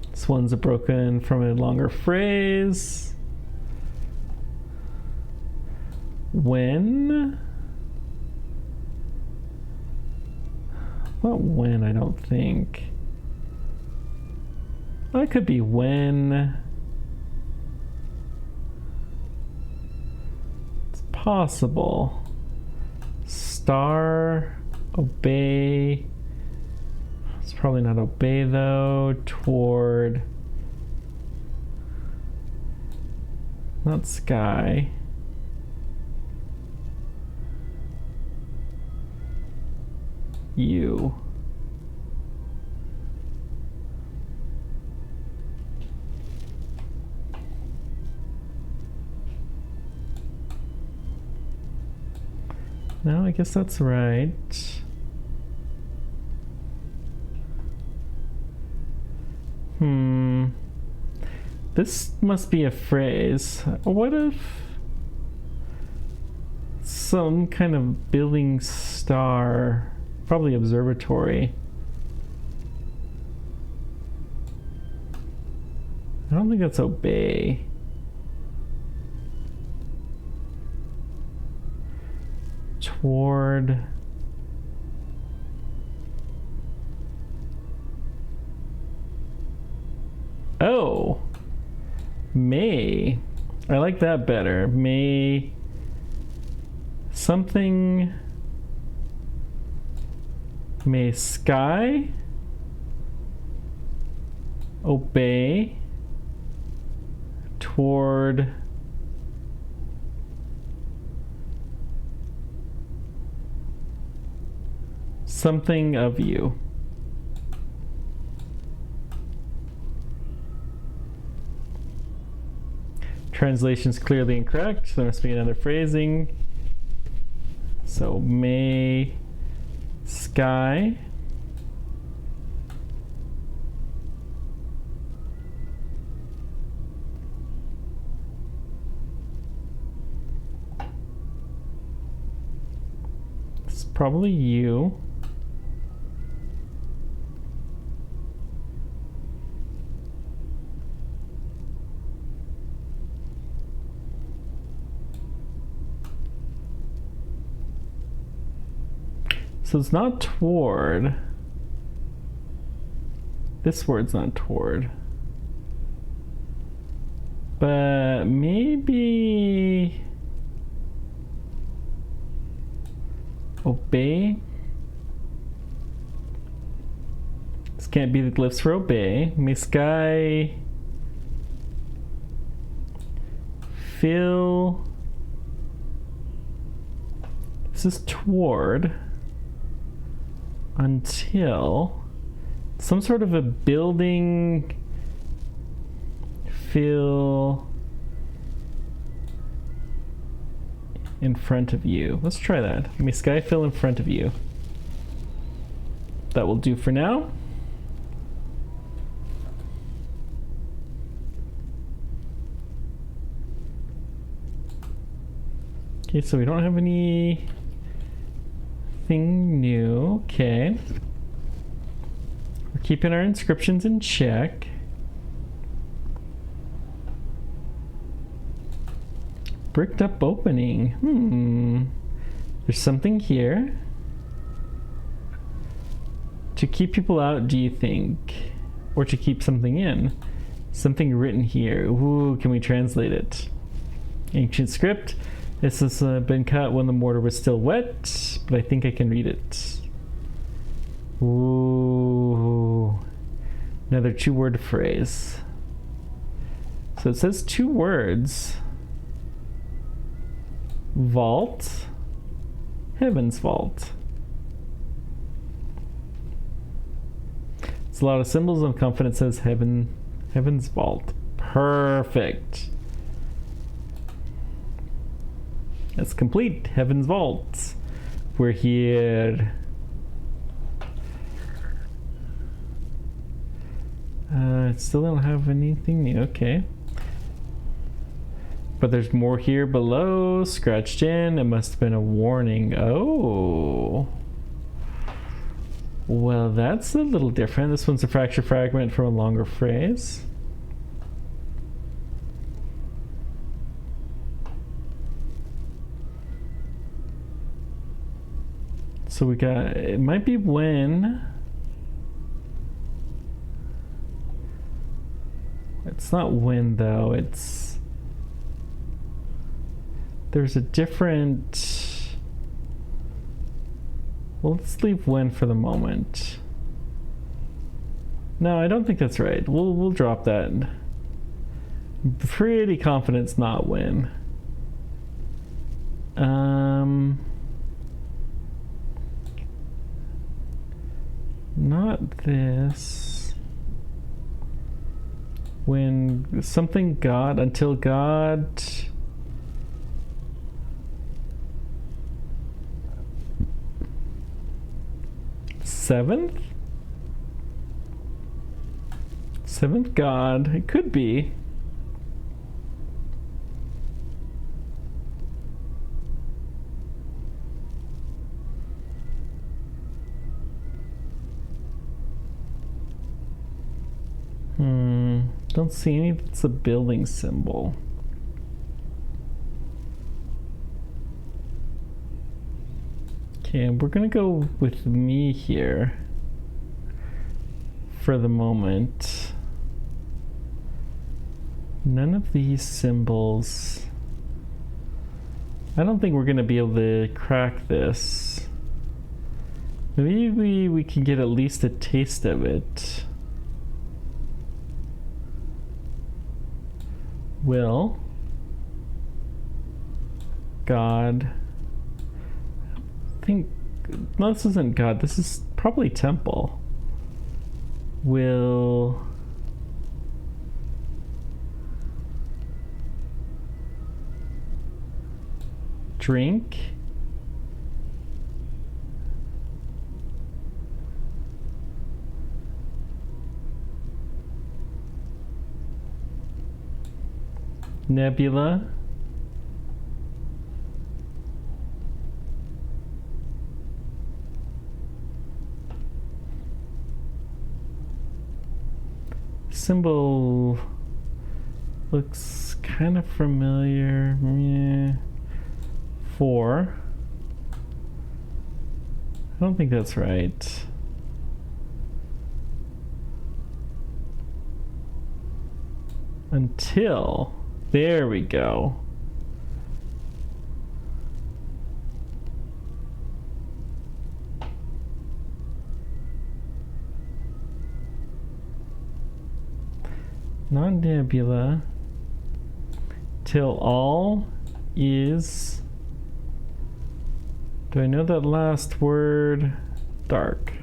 This one's a broken from a longer phrase. When? Not when, I don't think. Well, it could be when. It's possible. Star, obey. It's probably not obey though. Toward. Not sky. You. No, I guess that's right. This must be a phrase. What if some kind of building star, probably observatory? I don't think that's obey. Toward. Oh, may. I like that better. May something. May sky obey toward something of you. Translation's clearly incorrect. There must be another phrasing. So may sky it's probably you. So it's not toward. This word's not toward. But maybe obey. This can't be the glyphs for obey. May sky fill. This is toward. Until some sort of a building fill in front of you. Let's try that. May sky fill in front of you. That will do for now. Okay, so we don't have anything new. Okay. We're keeping our inscriptions in check. Bricked up opening. There's something here. To keep people out, do you think? Or to keep something in? Something written here. Ooh, can we translate it? Ancient script. This has been cut when the mortar was still wet, but I think I can read it. Ooh. Another 2-word phrase. So it says 2 words. Vault. Heaven's vault. It's a lot of symbols of confidence. Says heaven's vault. Perfect. That's complete. Heaven's vault. We're here. Still don't have anything new. Okay. But there's more here below. Scratched in. It must have been a warning. Oh. Well, that's a little different. This one's a fracture fragment from a longer phrase. So we got, it might be when. It's not when though, it's, there's a different, well, let's leave when for the moment. No, I don't think that's right. We'll drop that. Pretty confident it's not when. Not this. When something God, until God. Seventh God. It could be. Don't see any that's a building symbol. Okay, we're gonna go with me here for the moment. None of these symbols. I don't think we're gonna be able to crack this. Maybe we can get at least a taste of it. Will God, I think, no, this isn't God, this is probably temple. Will drink nebula symbol looks kind of familiar. Yeah. 4. I don't think that's right. Until, there we go. Not nebula. Till all is, do I know that last word? Dark.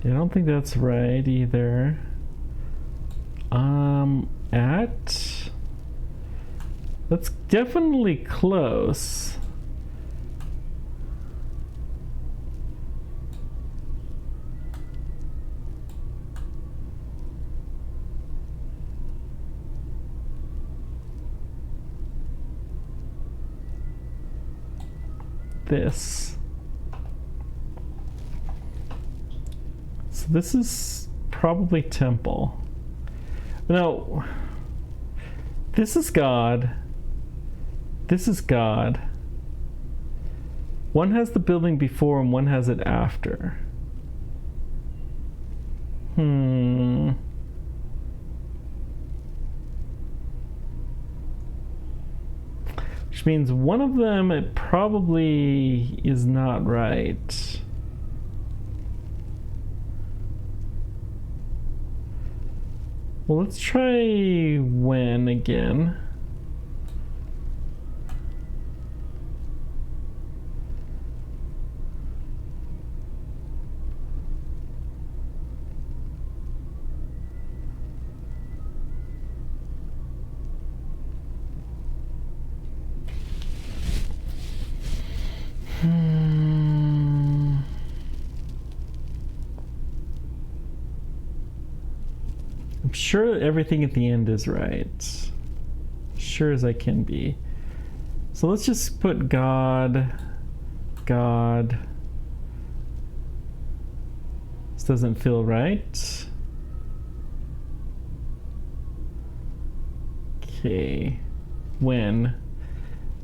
I don't think that's right either. That's definitely close. This. So this is probably temple. No. This is God. This is God. One has the building before and one has it after. Which means one of them, it probably is not right. Well, let's try when again. I'm sure everything at the end is right. Sure as I can be. So let's just put God. This doesn't feel right. Okay. When?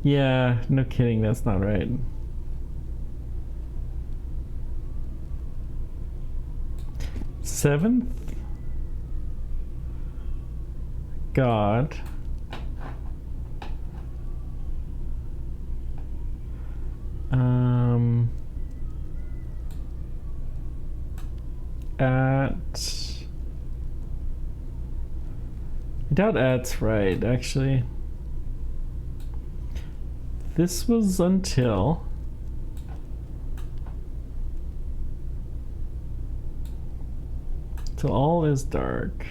Yeah, no kidding, that's not right. Seventh. God. I doubt at's right, actually. This was until. Till all is dark.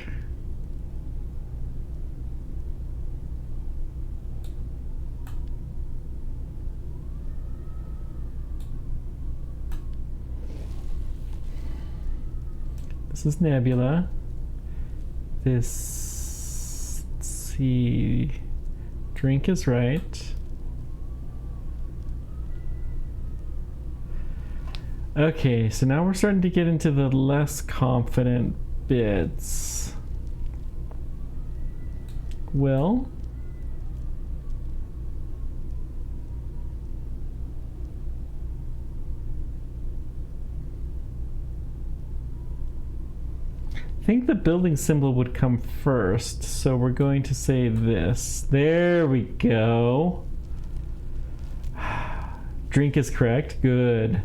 This is Nebula. This, let's see, drink is right. Okay, so now we're starting to get into the less confident bits. Well, I think the building symbol would come first, so we're going to say this. There we go. Drink is correct. Good.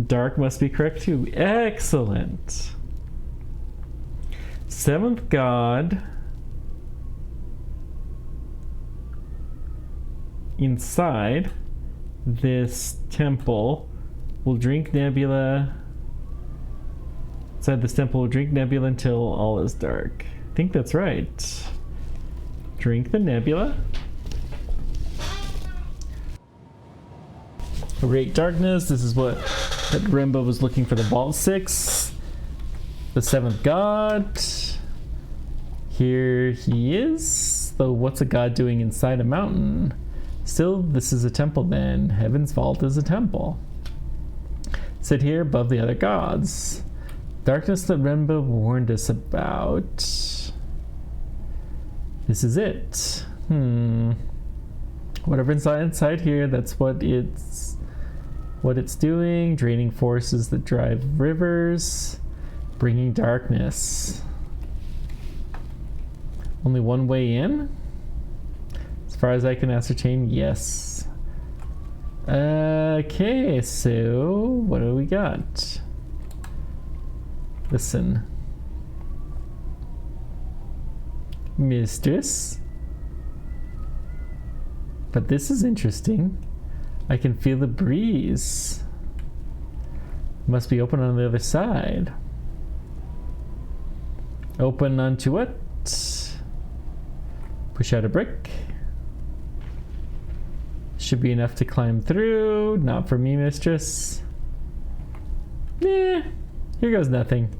Dark must be correct too. Excellent. Seventh God. Inside this temple will drink Nebula. Inside this temple will drink Nebula until all is dark. I think that's right. Drink the Nebula. Great darkness. This is what Rembo was looking for, the Vault 6. The seventh God. Here he is. Though what's a god doing inside a mountain? Still, this is a temple then. Heaven's vault is a temple. Sit here above the other gods. Darkness that Rembo warned us about. This is it. Whatever inside here, that's what it's doing. Draining forces that drive rivers. Bringing darkness. Only one way in? As far as I can ascertain, yes. Okay, so what do we got? Listen. Mistress. But this is interesting. I can feel the breeze. Must be open on the other side. Open onto what? Push out a brick. Should be enough to climb through. Not for me, mistress. Here goes nothing.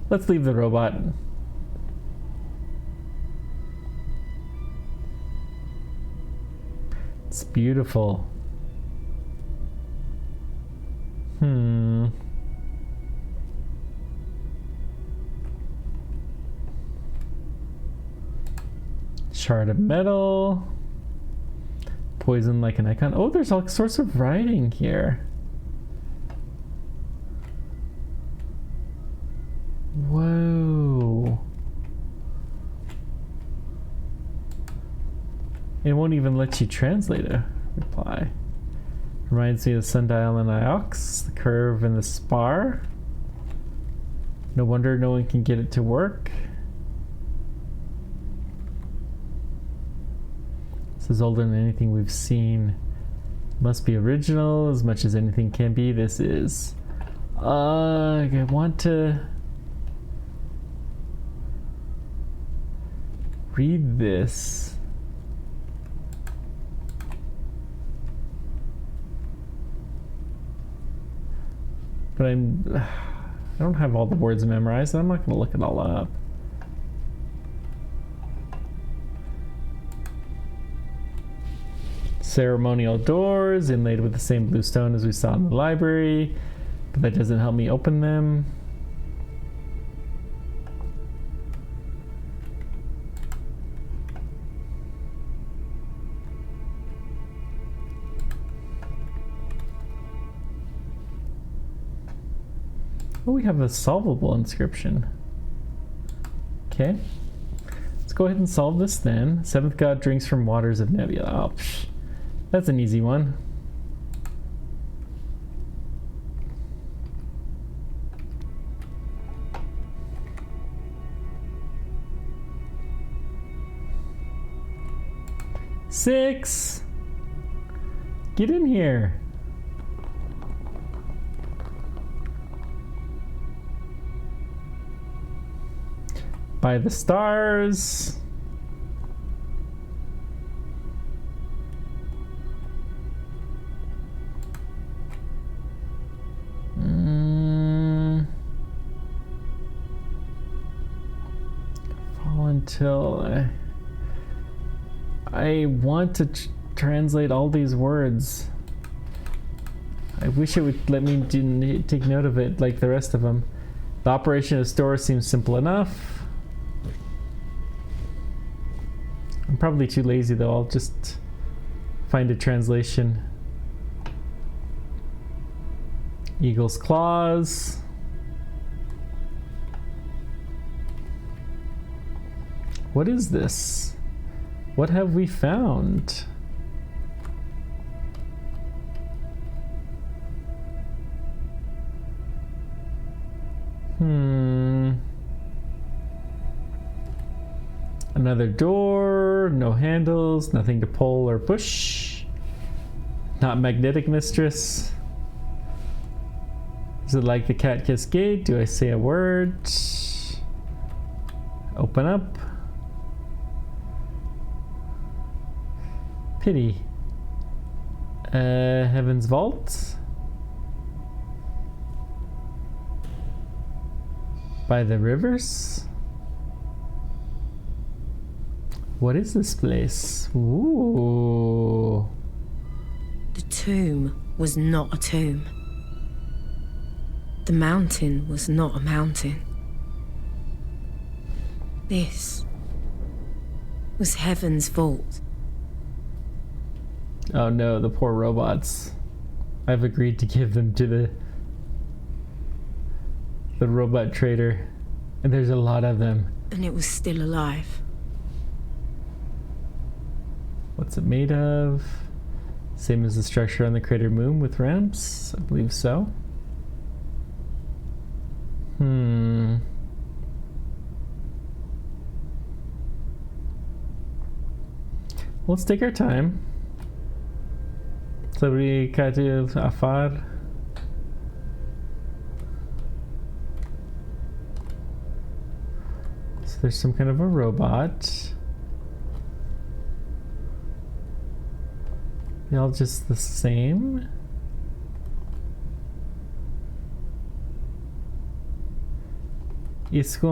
Let's leave the robot. It's beautiful. Shard of metal. Poison like an icon. Oh, there's all sorts of writing here. Whoa. It won't even let you translate a reply. Reminds me of the sundial and Iox, the curve and the spar. No wonder no one can get it to work. This is older than anything we've seen. Must be original as much as anything can be. This is. I want to read this. But I don't have all the words memorized. I'm not going to look it all up. Ceremonial doors inlaid with the same blue stone as we saw in the library, but that doesn't help me open them. Oh, we have a solvable inscription. Okay. Let's go ahead and solve this then. Seventh god drinks from waters of nebula. Oh, that's an easy one. Six. Get in here. By the stars. Fall until I want to translate all these words. I wish it would let me take note of it like the rest of them. The operation of the store seems simple enough. I'm probably too lazy though. I'll just find a translation. Eagle's claws. What is this? What have we found? Another door, no handles, nothing to pull or push. Not magnetic, mistress. Is it like the cat kiss gate? Do I say a word? Open up. Pity. Heaven's Vault. By the rivers. What is this place? Ooh. The tomb was not a tomb. The mountain was not a mountain. This was Heaven's Vault. Oh no, the poor robots. I've agreed to give them to the robot trader. And there's a lot of them. And it was still alive. What's it made of? Same as the structure on the crater moon with ramps? I believe so. Let's take our time. Sabri Katil Afar. there's some kind of a robot. They all just the same? Those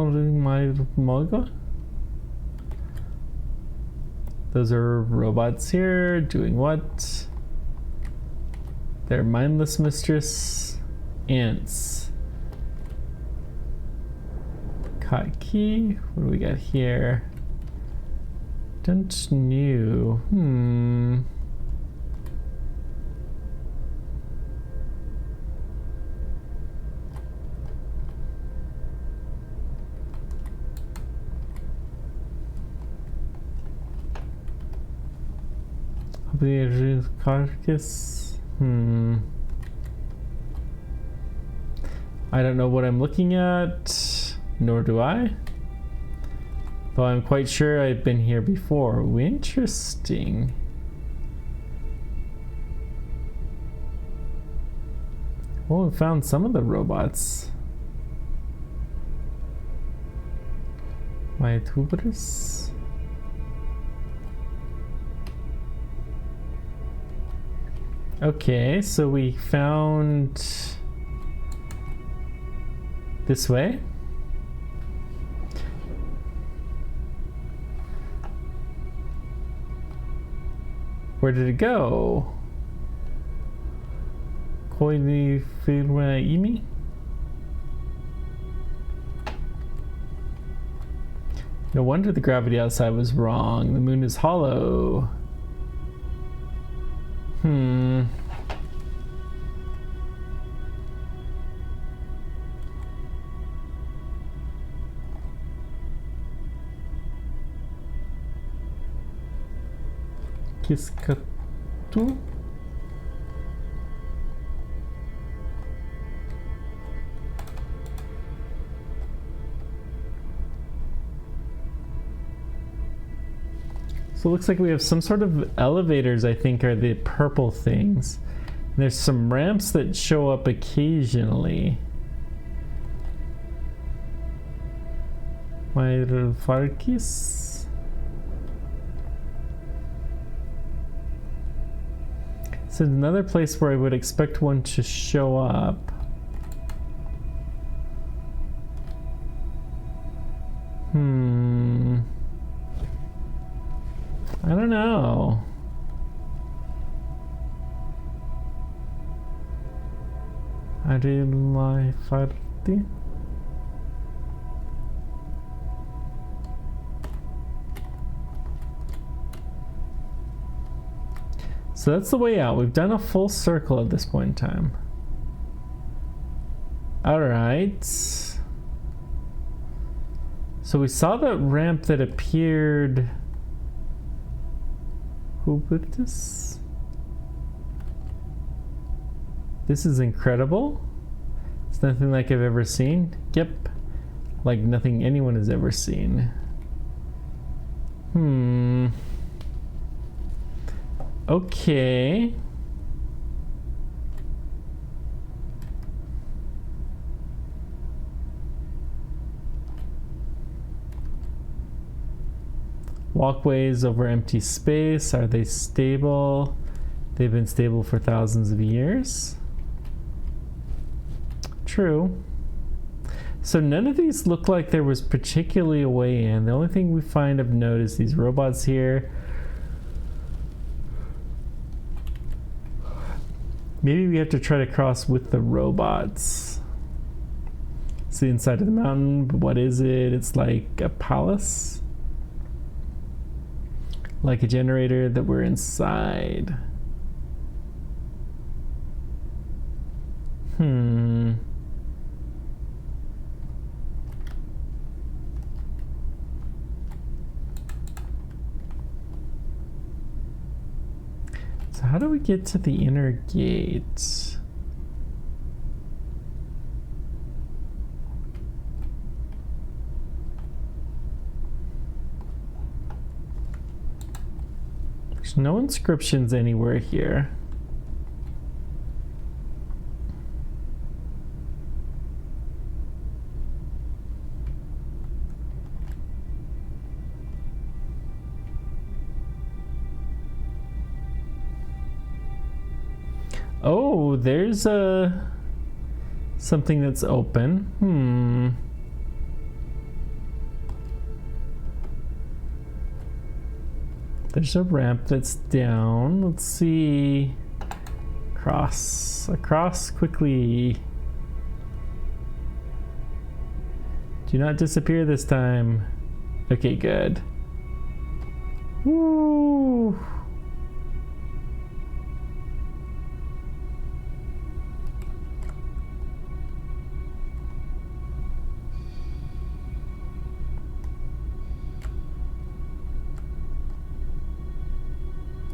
are robots here doing what? They're mindless mistress ants. Caught key. What do we got here? Don't know. The carcass. I don't know what I'm looking at, nor do I. Though I'm quite sure I've been here before. Interesting. Well, we found some of the robots. My tubers. Okay, so we found this way. Where did it go? Koini firma imi? No wonder the gravity outside was wrong. The moon is hollow. Kiskatu? So it looks like we have some sort of elevators, I think, are the purple things. And there's some ramps that show up occasionally. Farkis? This is another place where I would expect one to show up. I don't know. Arilla Farti? So that's the way out. We've done a full circle at this point in time. Alright. So we saw that ramp that appeared... Who put this? This is incredible. It's nothing like I've ever seen. Yep. Like nothing anyone has ever seen. Okay. Walkways over empty space. Are they stable? They've been stable for thousands of years. True. So none of these look like there was particularly a way in. The only thing we find of note is these robots here. Maybe we have to try to cross with the robots. It's the inside of the mountain, but what is it? It's like a palace? Like a generator that we're inside. So how do we get to the inner gate? There's no inscriptions anywhere here. Oh, there's a something that's open. There's a ramp that's down. Let's see. Across quickly. Do not disappear this time. Okay, good. Woo!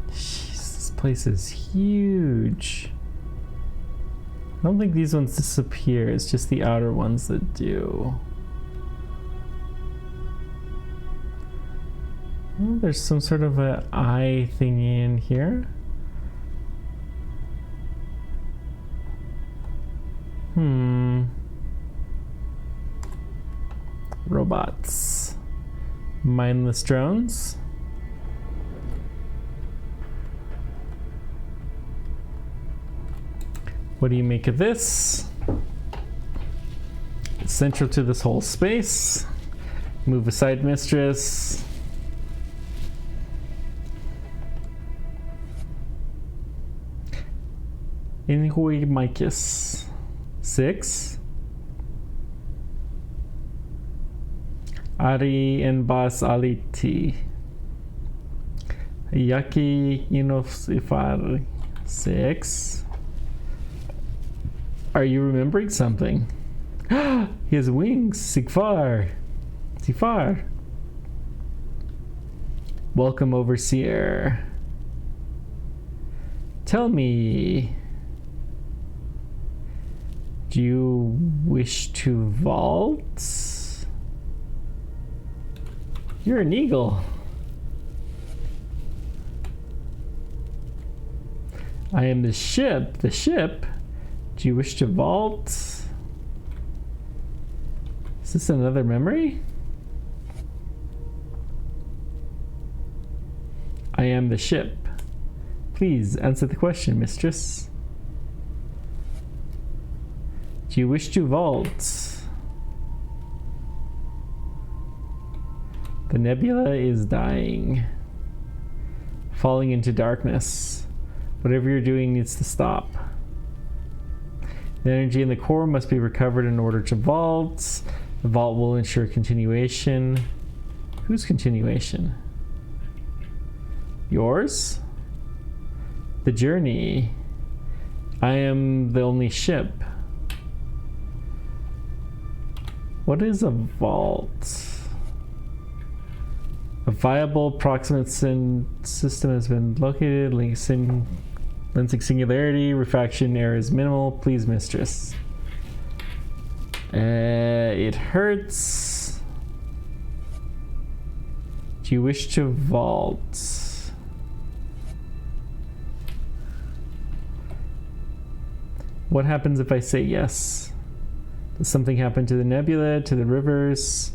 This place is huge. I don't think these ones disappear, it's just the outer ones that do. Oh, there's some sort of an eye thingy in here. Robots. Mindless drones. What do you make of this? It's central to this whole space. Move aside, mistress. Inhui Micus. 6. Ari and Bas Aliti. Yaki Inosifar. 6. Are you remembering something? He has wings. Sigfar. Welcome, Overseer. Tell me, do you wish to vault? You're an eagle. I am the ship. The ship? Do you wish to vault? Is this another memory? I am the ship. Please answer the question, mistress. Do you wish to vault? The nebula is dying, falling into darkness. Whatever you're doing needs to stop. The energy in the core must be recovered in order to vault. The vault will ensure continuation. Whose continuation? Yours? The journey. I am the only ship. What is a vault? A viable approximate system has been located. Lensing singularity. Refraction error is minimal. Please, mistress. It hurts. Do you wish to vault? What happens if I say yes? Does something happen to the nebula, to the rivers?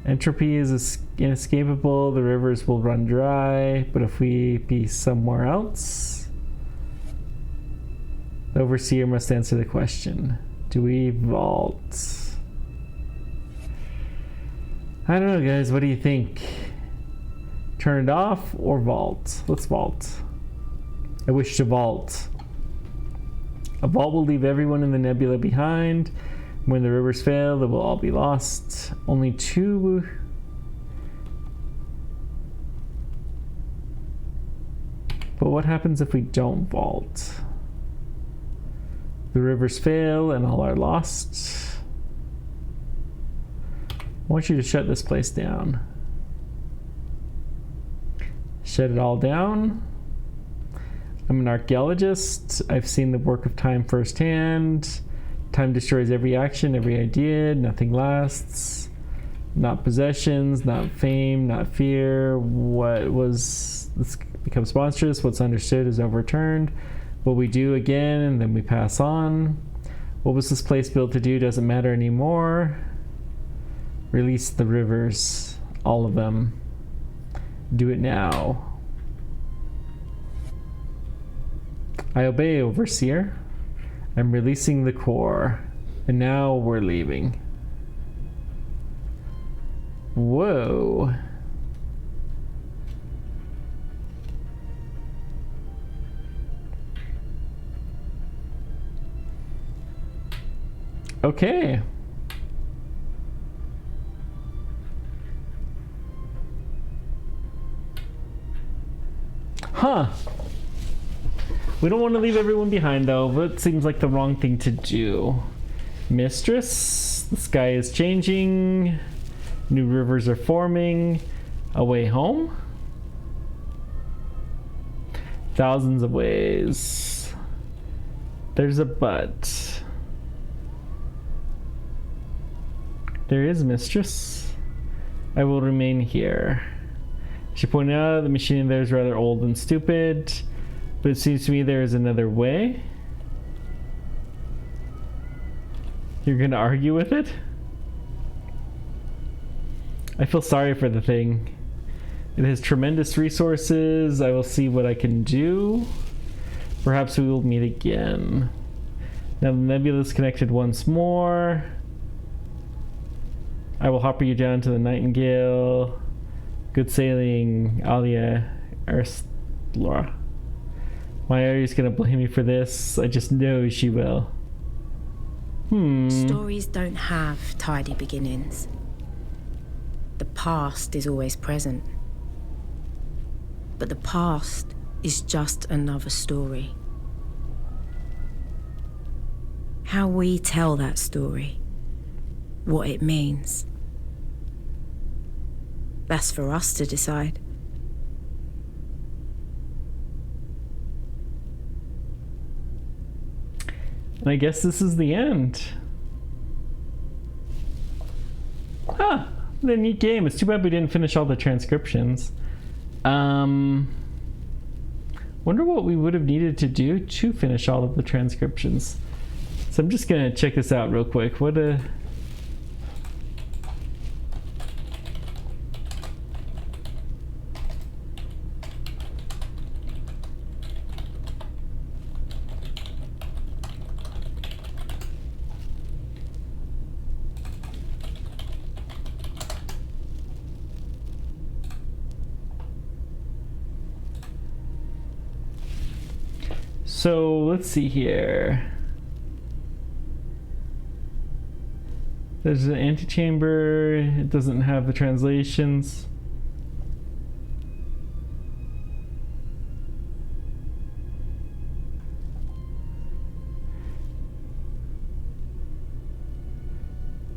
Entropy is inescapable. The rivers will run dry. But if we be somewhere else? The overseer must answer the question. Do we vault? I don't know, guys. What do you think? Turn it off or vault? Let's vault. I wish to vault. A vault will leave everyone in the nebula behind. When the rivers fail, they will all be lost. Only 2. But what happens if we don't vault? The rivers fail and all are lost. I want you to shut this place down. Shut it all down. I'm an archaeologist. I've seen the work of time firsthand. Time destroys every action, every idea. Nothing lasts. Not possessions, not fame, not fear. What was this becomes monstrous. What's understood is overturned. What we do again, and then we pass on. What was this place built to do doesn't matter anymore. Release the rivers, all of them. Do it now. I obey, Overseer. I'm releasing the core. And now we're leaving. Whoa. Okay. Huh. We don't want to leave everyone behind, though, but it seems like the wrong thing to do. Mistress, the sky is changing. New rivers are forming. A way home? Thousands of ways. There's a but. There is, Mistress. I will remain here. She pointed out the machine in there is rather old and stupid, but it seems to me there is another way. You're gonna argue with it? I feel sorry for the thing. It has tremendous resources. I will see what I can do. Perhaps we will meet again. Now the nebula is connected once more. I will hopper you down to the Nightingale. Good sailing, Alia Arstlora. My Ari's gonna blame me for this. I just know she will. Stories don't have tidy beginnings. The past is always present. But the past is just another story. How we tell that story, what it means, that's for us to decide. And I guess this is the end. Huh. The neat game. It's too bad we didn't finish all the transcriptions. Wonder what we would have needed to do to finish all of the transcriptions. So I'm just gonna check this out real quick. What a... So let's see here. There's an antechamber. It doesn't have the translations.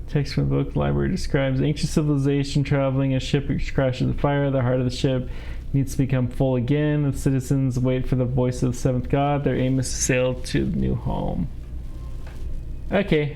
Text from the book library describes ancient civilization traveling a ship which crashed into fire. The heart of the ship needs to become full again. The citizens wait for the voice of the seventh god. Their aim is to sail to the new home. Okay.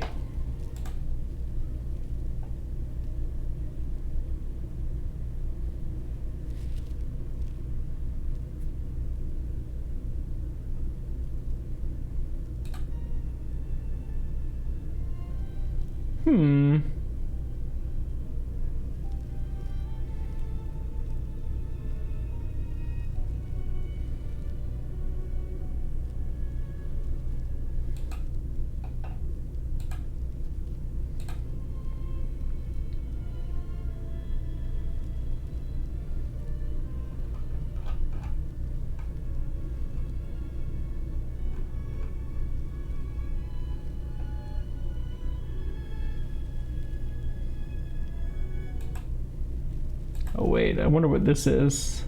Oh wait, I wonder what this is.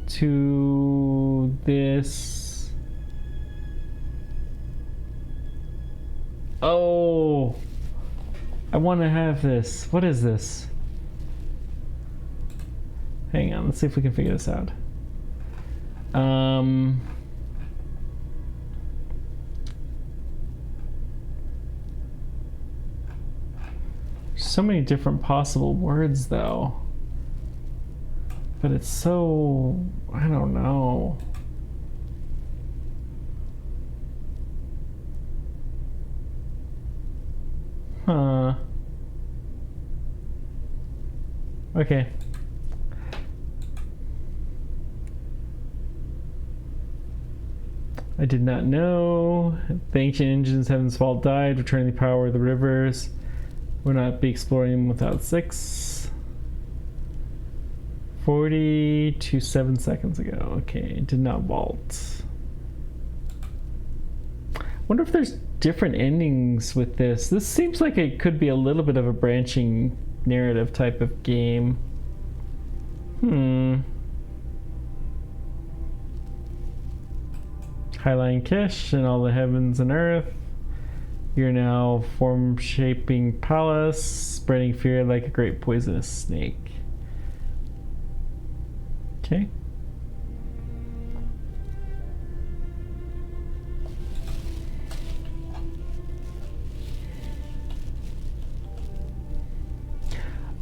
To this. Oh, I want to have this. What is this? Hang on, let's see if we can figure this out. So many different possible words though, but it's so, I don't know. Huh. Okay. I did not know. The ancient engines, Heaven's Fault died, returning the power of the rivers. We'll not be exploring them without 6. 47 seconds ago. Okay, did not vault. Wonder if there's different endings with this. This seems like it could be a little bit of a branching narrative type of game. Highline Kish and all the heavens and earth. You're now form-shaping palace, spreading fear like a great poisonous snake. Okay.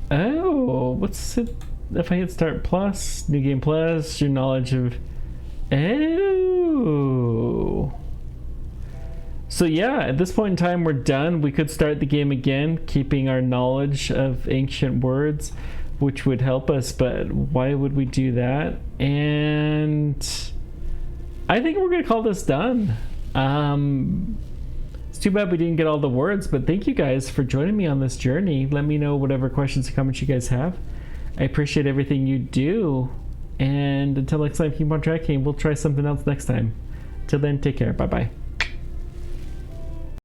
Oh, what's it? If I hit start plus, new game plus, your knowledge of. Oh. So yeah, at this point in time, we're done. We could start the game again, keeping our knowledge of ancient words, which would help us, but why would we do that? And I think we're gonna call this done. It's too bad we didn't get all the words, but thank you guys for joining me on this journey. Let me know whatever questions or comments you guys have. I appreciate everything you do. And until next time, keep on tracking. We'll try something else next time. Till then, take care. Bye-bye.